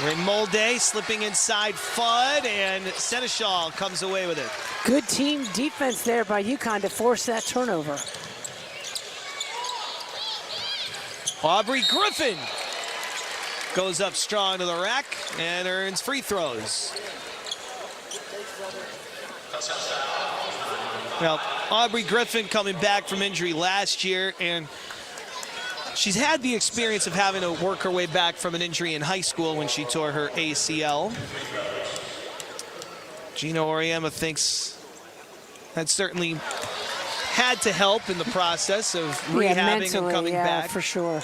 Rimolde slipping inside Fudd, and Seneschal comes away with it. Good team defense there by UConn to force that turnover. Aubrey Griffin goes up strong to the rack and earns free throws. Well, Aubrey Griffin coming back from injury last year, and she's had the experience of having to work her way back from an injury in high school when she tore her ACL. Gino Auriemma thinks that certainly had to help in the process of rehabbing and coming back. For sure.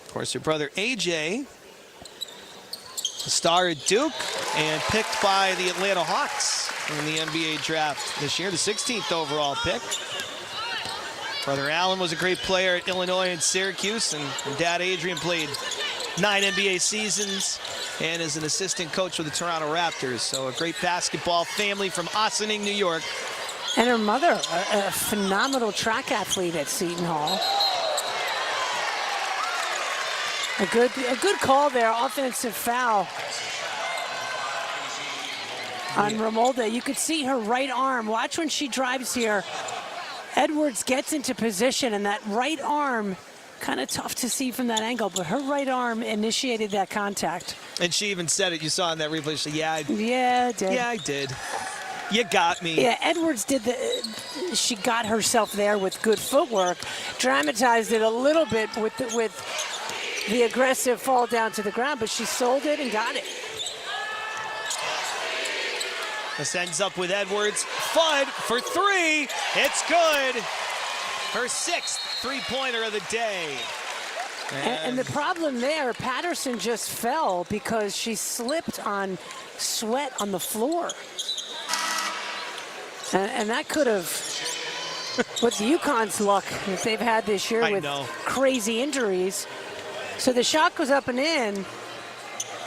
Of course, her brother AJ, a star at Duke and picked by the Atlanta Hawks in the NBA draft this year, the 16th overall pick. Brother Allen was a great player at Illinois and Syracuse, and dad Adrian played 9 NBA seasons and is an assistant coach with the Toronto Raptors. So a great basketball family from Ossining, New York. And her mother, a phenomenal track athlete at Seton Hall. A good call there, offensive foul on Rimolde. You could see her right arm. Watch when she drives here. Edwards gets into position, and that right arm, kind of tough to see from that angle, but her right arm initiated that contact. And she even said it. You saw in that replay. She said, yeah, I did. Yeah, I did. You got me. Yeah, Edwards did she got herself there with good footwork, dramatized it a little bit with the aggressive fall down to the ground, but she sold it and got it. This ends up with Edwards. Fudd for 3. It's good. Her 6th three-pointer of the day. And the problem there, Patterson just fell because she slipped on sweat on the floor. And that could have, with UConn's luck that they've had this year with crazy injuries. So the shot goes up and in.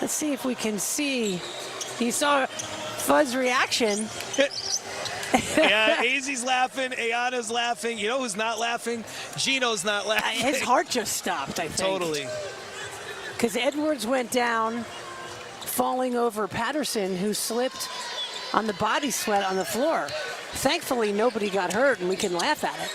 Let's see if we can see. You saw Fudd's reaction. Yeah, AZ's laughing, Ayanna's laughing. You know who's not laughing? Gino's not laughing. His heart just stopped, I think. Totally. Because Edwards went down, falling over Patterson, who slipped on the body sweat on the floor. Thankfully, nobody got hurt, and we can laugh at it.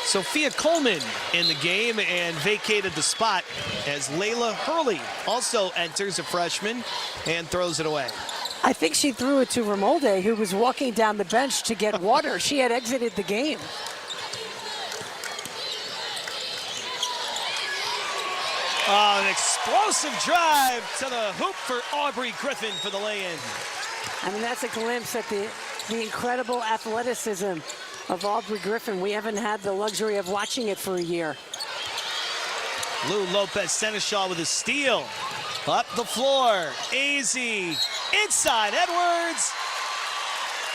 Sophia Coleman in the game and vacated the spot as Layla Hurley also enters, a freshman, and throws it away. I think she threw it to Rimolde, who was walking down the bench to get water. She had exited the game. Oh, an explosive drive to the hoop for Aubrey Griffin for the lay-in. I mean, that's a glimpse at the incredible athleticism of Aubrey Griffin. We haven't had the luxury of watching it for a year. Lou Lopez Seneschal with a steal. Up the floor, AZ inside, Edwards.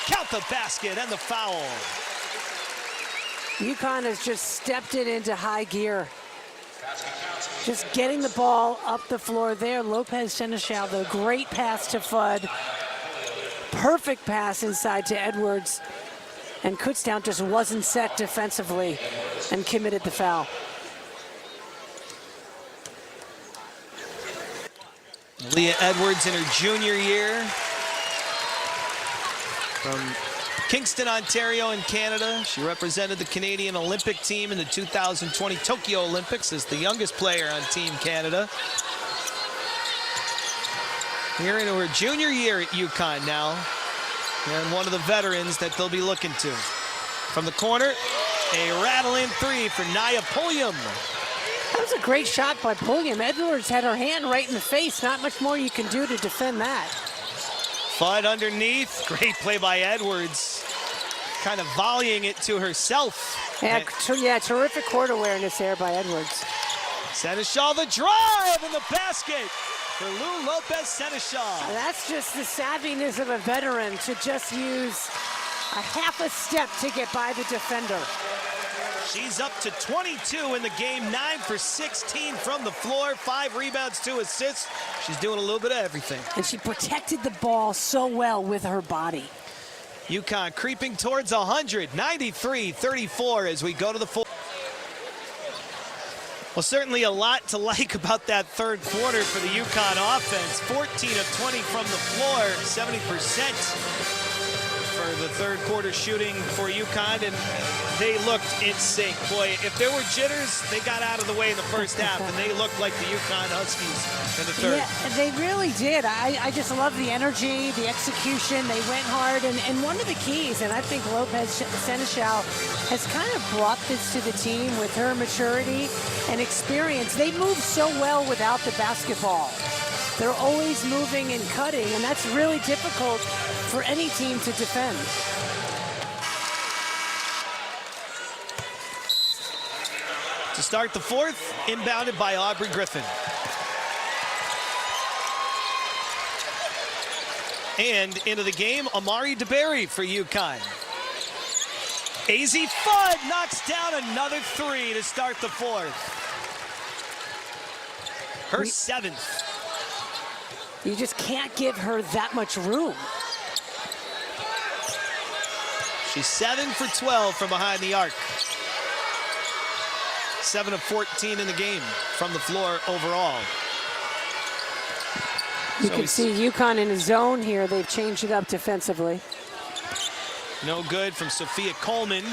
Count the basket and the foul. UConn has just stepped it into high gear. Just getting the ball up the floor there. Lopez Seneschal, the great pass to Fudd. Perfect pass inside to Edwards. And Kutztown just wasn't set defensively and committed the foul. Leah Edwards in her junior year from Kingston, Ontario in Canada. She represented the Canadian Olympic team in the 2020 Tokyo Olympics as the youngest player on Team Canada. Here into her junior year at UConn now. And one of the veterans that they'll be looking to. From the corner, a rattling 3 for Nia Pulliam. That was a great shot by Pulliam. Edwards had her hand right in the face. Not much more you can do to defend that. Fudd underneath. Great play by Edwards. Kind of volleying it to herself. Yeah, terrific court awareness there by Edwards. Seneschal, the drive in the basket for Lou Lopez Seneschal. That's just the savviness of a veteran to just use a half a step to get by the defender. She's up to 22 in the game, 9 for 16 from the floor, 5 rebounds, 2 assists. She's doing a little bit of everything. And she protected the ball so well with her body. UConn creeping towards 100, 93-34 as we go to the fourth. Well, certainly a lot to like about that third quarter for the UConn offense. 14 of 20 from the floor, 70% for the third quarter shooting for UConn, and they looked in sync. Boy, if there were jitters, they got out of the way in the first half, and they looked like the UConn Huskies in the third. Yeah, they really did. I just love the energy, the execution. They went hard, and one of the keys, and I think Lopez Seneschal has kind of brought this to the team with her maturity and experience. They move so well without the basketball. They're always moving and cutting, and that's really difficult for any team to defend. To start the fourth, inbounded by Aubrey Griffin. And into the game, Amari DeBerry for UConn. AZ Fudd knocks down another 3 to start the fourth. Her 7th. You just can't give her that much room. She's 7 for 12 from behind the arc. 7 of 14 in the game from the floor overall. You can see UConn in a zone here. They've changed it up defensively. No good from Sophia Coleman.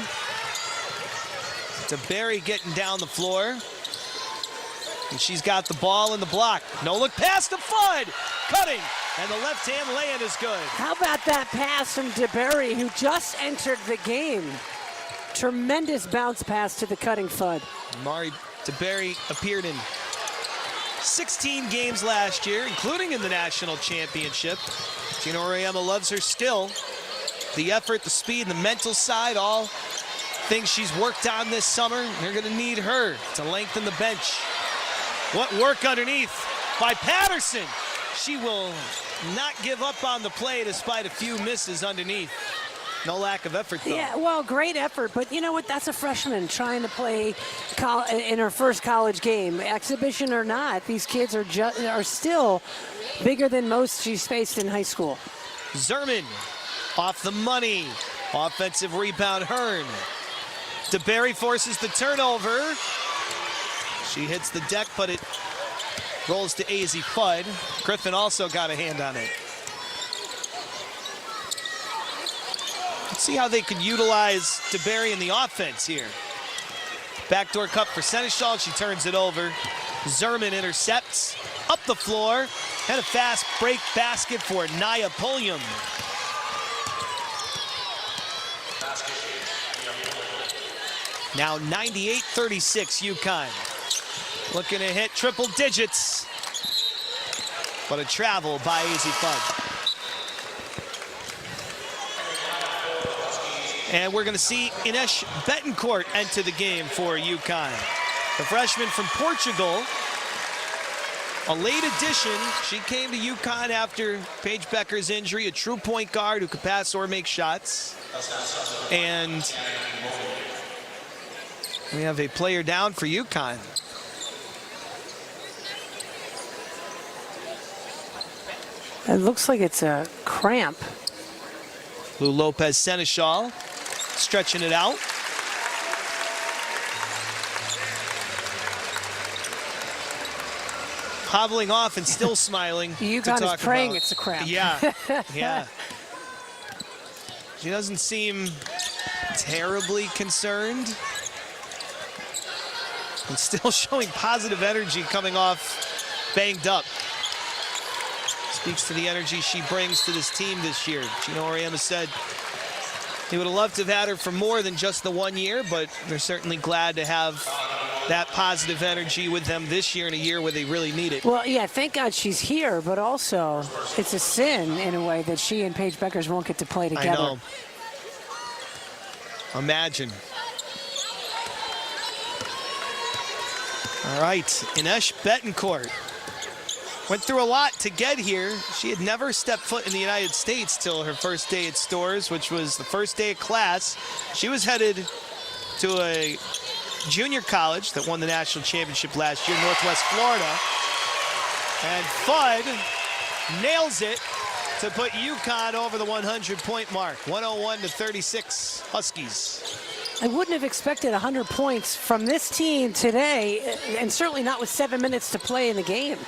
DeBerry getting down the floor. And she's got the ball in the block. No look pass to Fudd. Cutting. And the left-hand lay-in is good. How about that pass from DeBerry, who just entered the game? Tremendous bounce pass to the cutting Fudd. Amari DeBerry appeared in 16 games last year, including in the national championship. Gina Auriemma loves her still. The effort, the speed, the mental side, all things she's worked on this summer. They're going to need her to lengthen the bench. What work underneath by Patterson. She will not give up on the play despite a few misses underneath. No lack of effort, though. Yeah, well, great effort, but you know what? That's a freshman trying to play in her first college game. Exhibition or not, these kids are still bigger than most she's faced in high school. Zerman off the money. Offensive rebound, Hearn. DeBerry forces the turnover. She hits the deck, but it rolls to AZ Fudd. Griffin also got a hand on it. Let's see how they could utilize DeBerry in the offense here. Backdoor cut for Seneschal. She turns it over. Zerman intercepts up the floor. And a fast break basket for Naya Pulliam. Now 98-36 UConn. Looking to hit triple digits. But a travel by AZ Fudd. And we're going to see Ines Betancourt enter the game for UConn. The freshman from Portugal. A late addition. She came to UConn after Paige Becker's injury, a true point guard who could pass or make shots. And we have a player down for UConn. It looks like it's a cramp. Lou Lopez Seneschal stretching it out. Hobbling off and still smiling. UConn is praying it's a cramp. Yeah, yeah. She doesn't seem terribly concerned. And still showing positive energy coming off banged up. Speaks to the energy she brings to this team this year. Gina Auriemma said he would have loved to have had her for more than just the 1 year, but they're certainly glad to have that positive energy with them this year in a year where they really need it. Well, yeah, thank God she's here, but also it's a sin in a way that she and Paige Beckers won't get to play together. I know. Imagine. All right, Inesh Betancourt went through a lot to get here. She had never stepped foot in the United States till her first day at Storrs, which was the first day of class. She was headed to a junior college that won the national championship last year, Northwest Florida. And Fudd nails it to put UConn over the 100-point mark, 101-36 Huskies. I wouldn't have expected 100 points from this team today, and certainly not with 7 minutes to play in the game.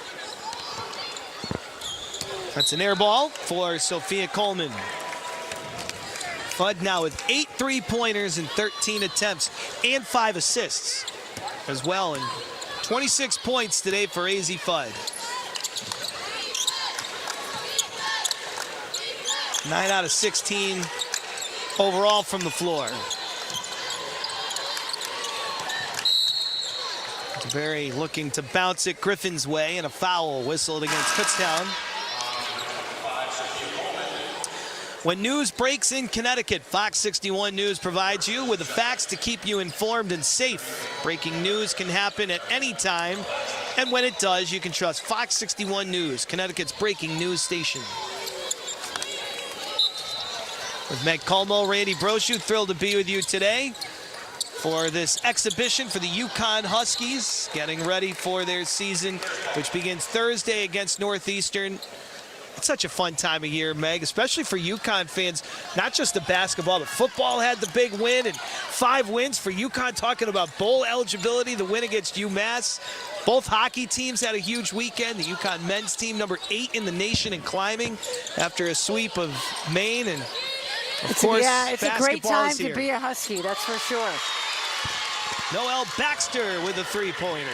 That's an air ball for Sophia Coleman. Fudd now with 8 3-pointers and 13 attempts and 5 assists as well. And 26 points today for AZ Fudd. 9 out of 16 overall from the floor. Barry looking to bounce it Griffin's way, and a foul whistled against Kutztown. When news breaks in Connecticut, Fox 61 News provides you with the facts to keep you informed and safe. Breaking news can happen at any time, and when it does, you can trust Fox 61 News, Connecticut's breaking news station. With Meg Culmo, Randy Brochu, thrilled to be with you today for this exhibition for the UConn Huskies, getting ready for their season, which begins Thursday against Northeastern. It's such a fun time of year, Meg, especially for UConn fans. Not just the basketball, but football had the big win, and 5 wins for UConn, talking about bowl eligibility, the win against UMass. Both hockey teams had a huge weekend. The UConn men's team, number 8 in the nation in climbing after a sweep of Maine. And of course, yeah, it's a great time is here. to be a Husky, that's for sure. Noelle Baxter with a 3-pointer.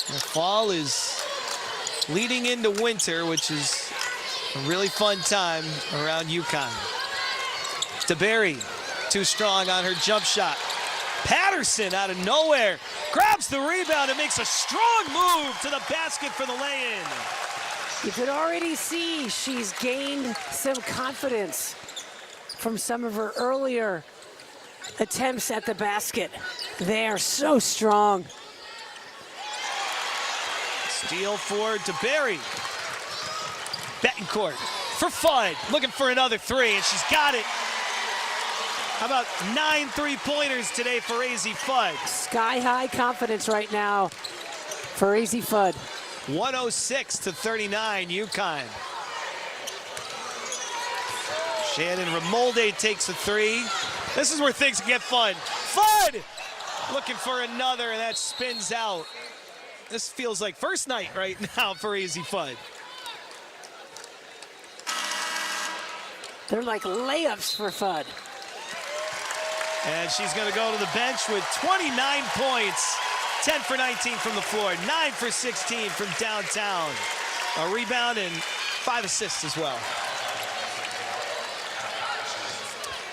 The fall is leading into winter, which is a really fun time around UConn. DeBerry, too strong on her jump shot. Patterson out of nowhere grabs the rebound and makes a strong move to the basket for the lay-in. You could already see she's gained some confidence from some of her earlier attempts at the basket. They are so strong. Steal for DeBerry. Betancourt for Fudd, looking for another 3, and she's got it. How about 9 3-pointers today for AZ Fudd? Sky-high confidence right now for AZ Fudd. 106-39 UConn. Shannon Ramolde takes a 3. This is where things get fun. Fudd looking for another, and that spins out. This feels like first night right now for AZ Fudd. They're like layups for Fudd. And she's going to go to the bench with 29 points. 10 for 19 from the floor, 9 for 16 from downtown. A rebound and 5 assists as well.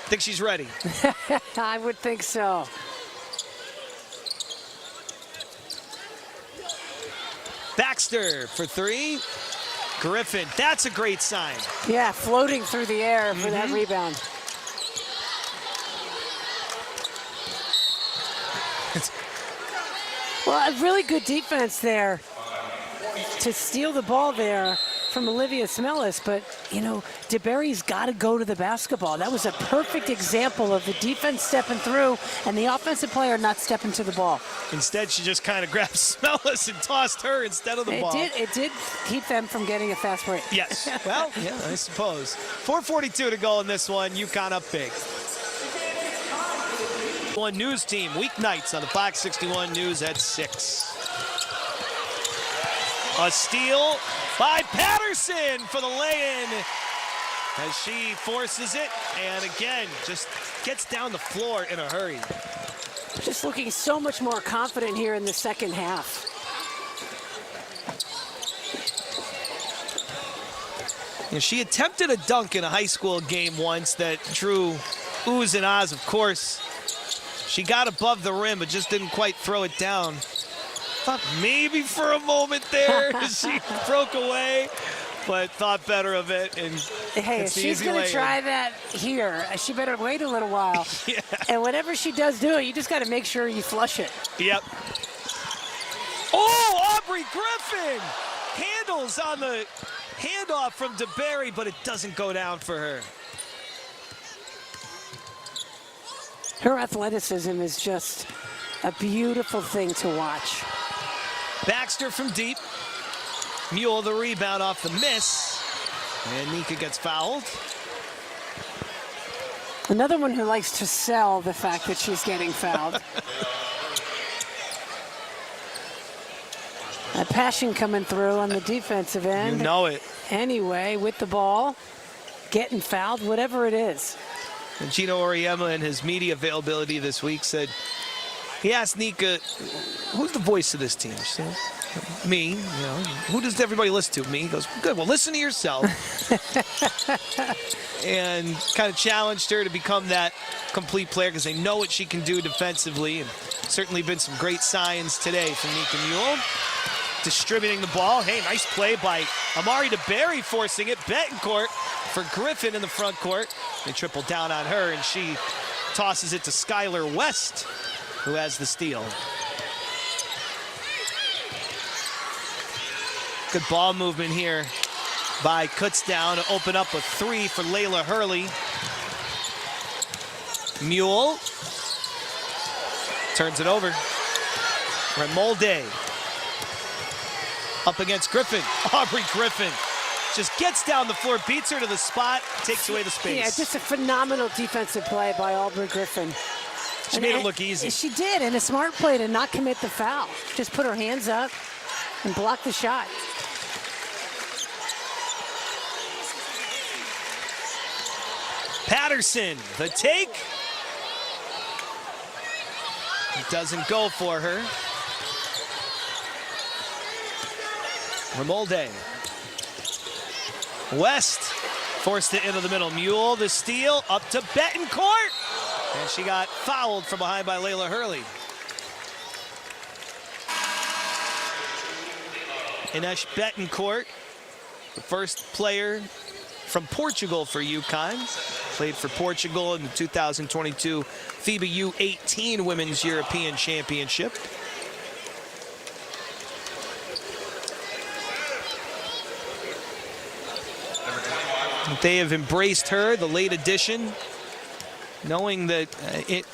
Think she's ready? I would think so. Baxter for 3. Griffin, that's a great sign. Yeah, floating through the air for that rebound. Well, a really good defense there to steal the ball there from Olivia Smellis, but, you know, DeBerry's got to go to the basketball. That was a perfect example of the defense stepping through and the offensive player not stepping to the ball. Instead, she just kind of grabbed Smellis and tossed her instead of the ball. It did keep them from getting a fast break. Yes, well, yeah, I suppose. 4:42 to go in this one. UConn up big. One news team, weeknights on the Fox 61 News at 6. A steal by Patterson for the lay-in as she forces it and again just gets down the floor in a hurry. Just looking so much more confident here in the second half. You know, she attempted a dunk in a high school game once that drew oohs and ahs, of course. She got above the rim, but just didn't quite throw it down. Thought maybe for a moment there she broke away, but thought better of it. And hey, if it's the she's easy going to lay-in. try that here, she better wait a little while. Yeah. And whenever she does do it, you just got to make sure you flush it. Yep. Oh, Aubrey Griffin handles on the handoff from DeBerry, but it doesn't go down for her. Her athleticism is just a beautiful thing to watch. Baxter from deep. Mule the rebound off the miss. And Nika gets fouled. Another one who likes to sell the fact that she's getting fouled. That passion coming through on the defensive end. You know it. Anyway, with the ball, getting fouled, whatever it is. And Gino Auriemma in his media availability this week said, he asked Nika, who's the voice of this team? She said, me. You know, who does everybody listen to? Me. He goes, good, well, listen to yourself. And kind of challenged her to become that complete player because they know what she can do defensively. And certainly been some great signs today from Nika Mule. Distributing the ball. Hey, nice play by Amari DeBerry, forcing it. Betancourt for Griffin in the front court. They triple down on her, and she tosses it to Skylar West, who has the steal. Good ball movement here by Kutztown to open up a three for Layla Hurley. Mule turns it over. Remolde up against Griffin. Aubrey Griffin just gets down the floor, beats her to the spot, takes away the space. Yeah, just a phenomenal defensive play by Aubrey Griffin. She made it look easy. She did, and a smart play to not commit the foul. Just put her hands up and block the shot. Patterson, the take. It doesn't go for her. Remolde. West forced it into the middle. Mule, the steal, up to Betancourt. And she got fouled from behind by Layla Hurley. Ines Betancourt, the first player from Portugal for UConn. Played for Portugal in the 2022 FIBA U18 Women's European Championship. They have embraced her, the late addition, knowing that it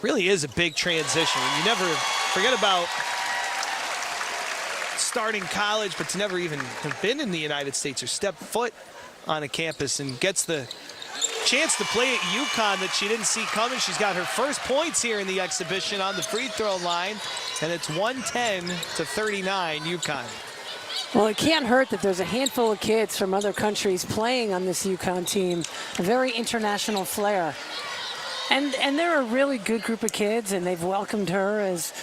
really is a big transition. You never forget about starting college, but to never even have been in the United States or step foot on a campus and gets the chance to play at UConn that she didn't see coming. She's got her first points here in the exhibition on the free throw line, and it's 110-39 UConn. Well, it can't hurt that there's a handful of kids from other countries playing on this UConn team, a very international flair. And they're a really good group of kids, and they've welcomed her as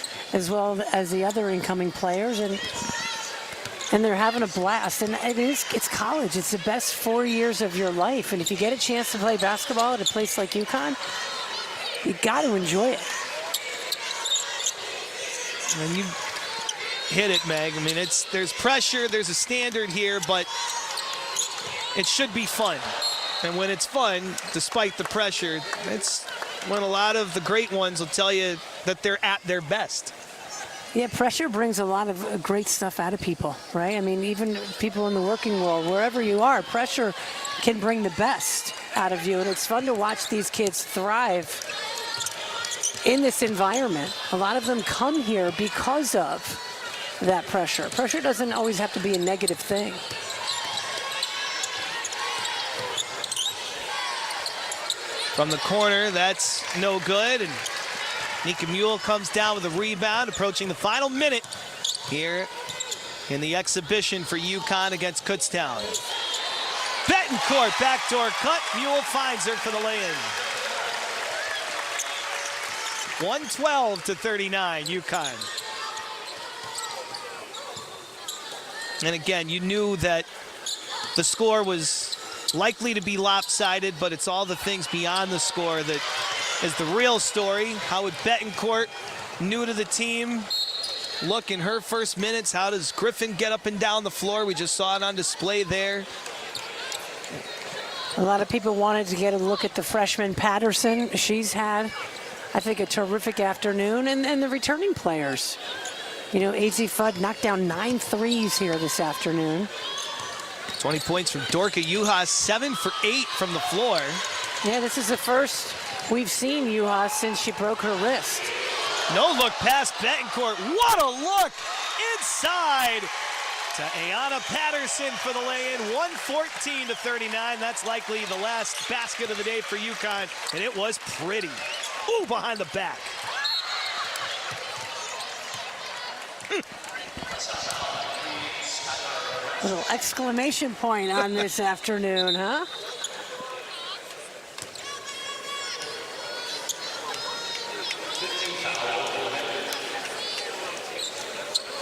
well as the other incoming players, and they're having a blast. And it's college. It's the best 4 years of your life. And if you get a chance to play basketball at a place like UConn, you got to enjoy it. And you hit it, Meg. I mean, there's pressure, there's a standard here, but it should be fun. And when it's fun, despite the pressure, it's when a lot of the great ones will tell you that they're at their best. Yeah, pressure brings a lot of great stuff out of people, right? I mean, even people in the working world, wherever you are, pressure can bring the best out of you. And it's fun to watch these kids thrive in this environment. A lot of them come here because of that pressure. Pressure doesn't always have to be a negative thing. From the corner, that's no good. And Nika Mule comes down with a rebound, approaching the final minute here in the exhibition for UConn against Kutztown. Betancourt, backdoor cut. Mule finds her for the lay-in. 112-39, UConn. And again, you knew that the score was likely to be lopsided, but it's all the things beyond the score that is the real story. How would Betancourt, new to the team, look in her first minutes. How does Griffin get up and down the floor? We just saw it on display there. A lot of people wanted to get a look at the freshman Patterson. She's had, I think, a terrific afternoon. And the returning players. You know, AZ Fudd knocked down 9 threes here this afternoon. 20 points from Dorka Juhas, 7 for 8 from the floor. Yeah, this is the first we've seen Juhas since she broke her wrist. No look past Betancourt. What a look inside to Ayanna Patterson for the lay-in. 114-39. That's likely the last basket of the day for UConn, and it was pretty. Ooh, behind the back. Little exclamation point on this afternoon, huh?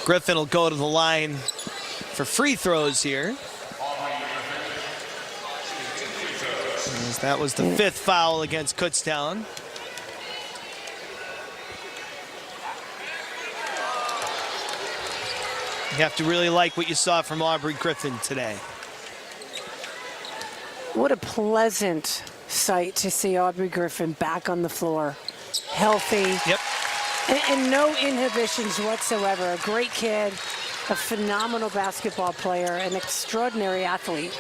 Griffin will go to the line for free throws here. As that was the 5th foul against Kutztown. You have to really like what you saw from Aubrey Griffin today. What a pleasant sight to see Aubrey Griffin back on the floor. Healthy. Yep. And no inhibitions whatsoever. A great kid, a phenomenal basketball player, an extraordinary athlete.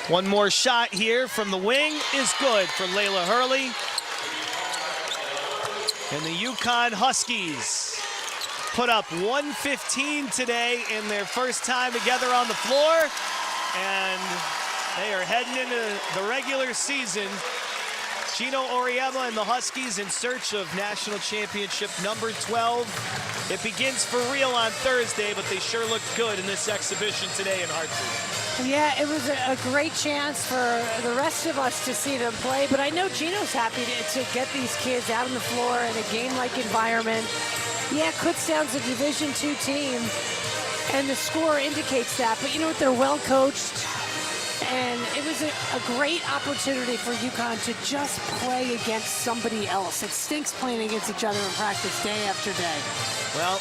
One more shot here from the wing is good for Layla Hurley. And the UConn Huskies put up 115 today in their first time together on the floor. And they are heading into the regular season. Gino Auriemma and the Huskies in search of national championship number 12. It begins for real on Thursday, but they sure looked good in this exhibition today in Hartford. Yeah, it was a great chance for the rest of us to see them play, but I know Gino's happy to get these kids out on the floor in a game-like environment. Yeah, Kutztown's a Division II team, and the score indicates that, but you know what, they're well coached. And it was a great opportunity for UConn to just play against somebody else. It stinks playing against each other in practice day after day. Well,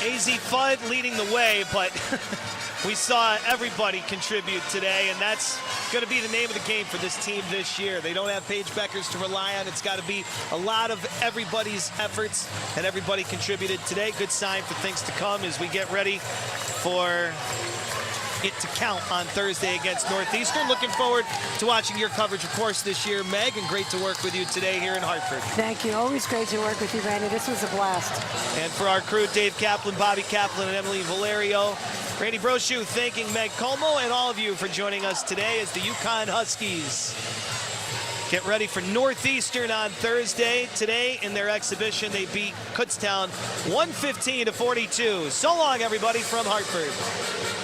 AZ Fudd leading the way, but we saw everybody contribute today, and that's going to be the name of the game for this team this year. They don't have Paige Beckers to rely on. It's got to be a lot of everybody's efforts, and everybody contributed today. Good sign for things to come as we get ready for it to count on Thursday against Northeastern. Looking forward to watching your coverage, of course, this year, Meg, and great to work with you today here in Hartford. Thank you. Always great to work with you, Randy. This was a blast. And for our crew, Dave Kaplan, Bobby Kaplan, and Emily Valerio, Randy Brochu thanking Meg Como and all of you for joining us today as the UConn Huskies get ready for Northeastern on Thursday. Today in their exhibition, they beat Kutztown 115-42. So long, everybody, from Hartford.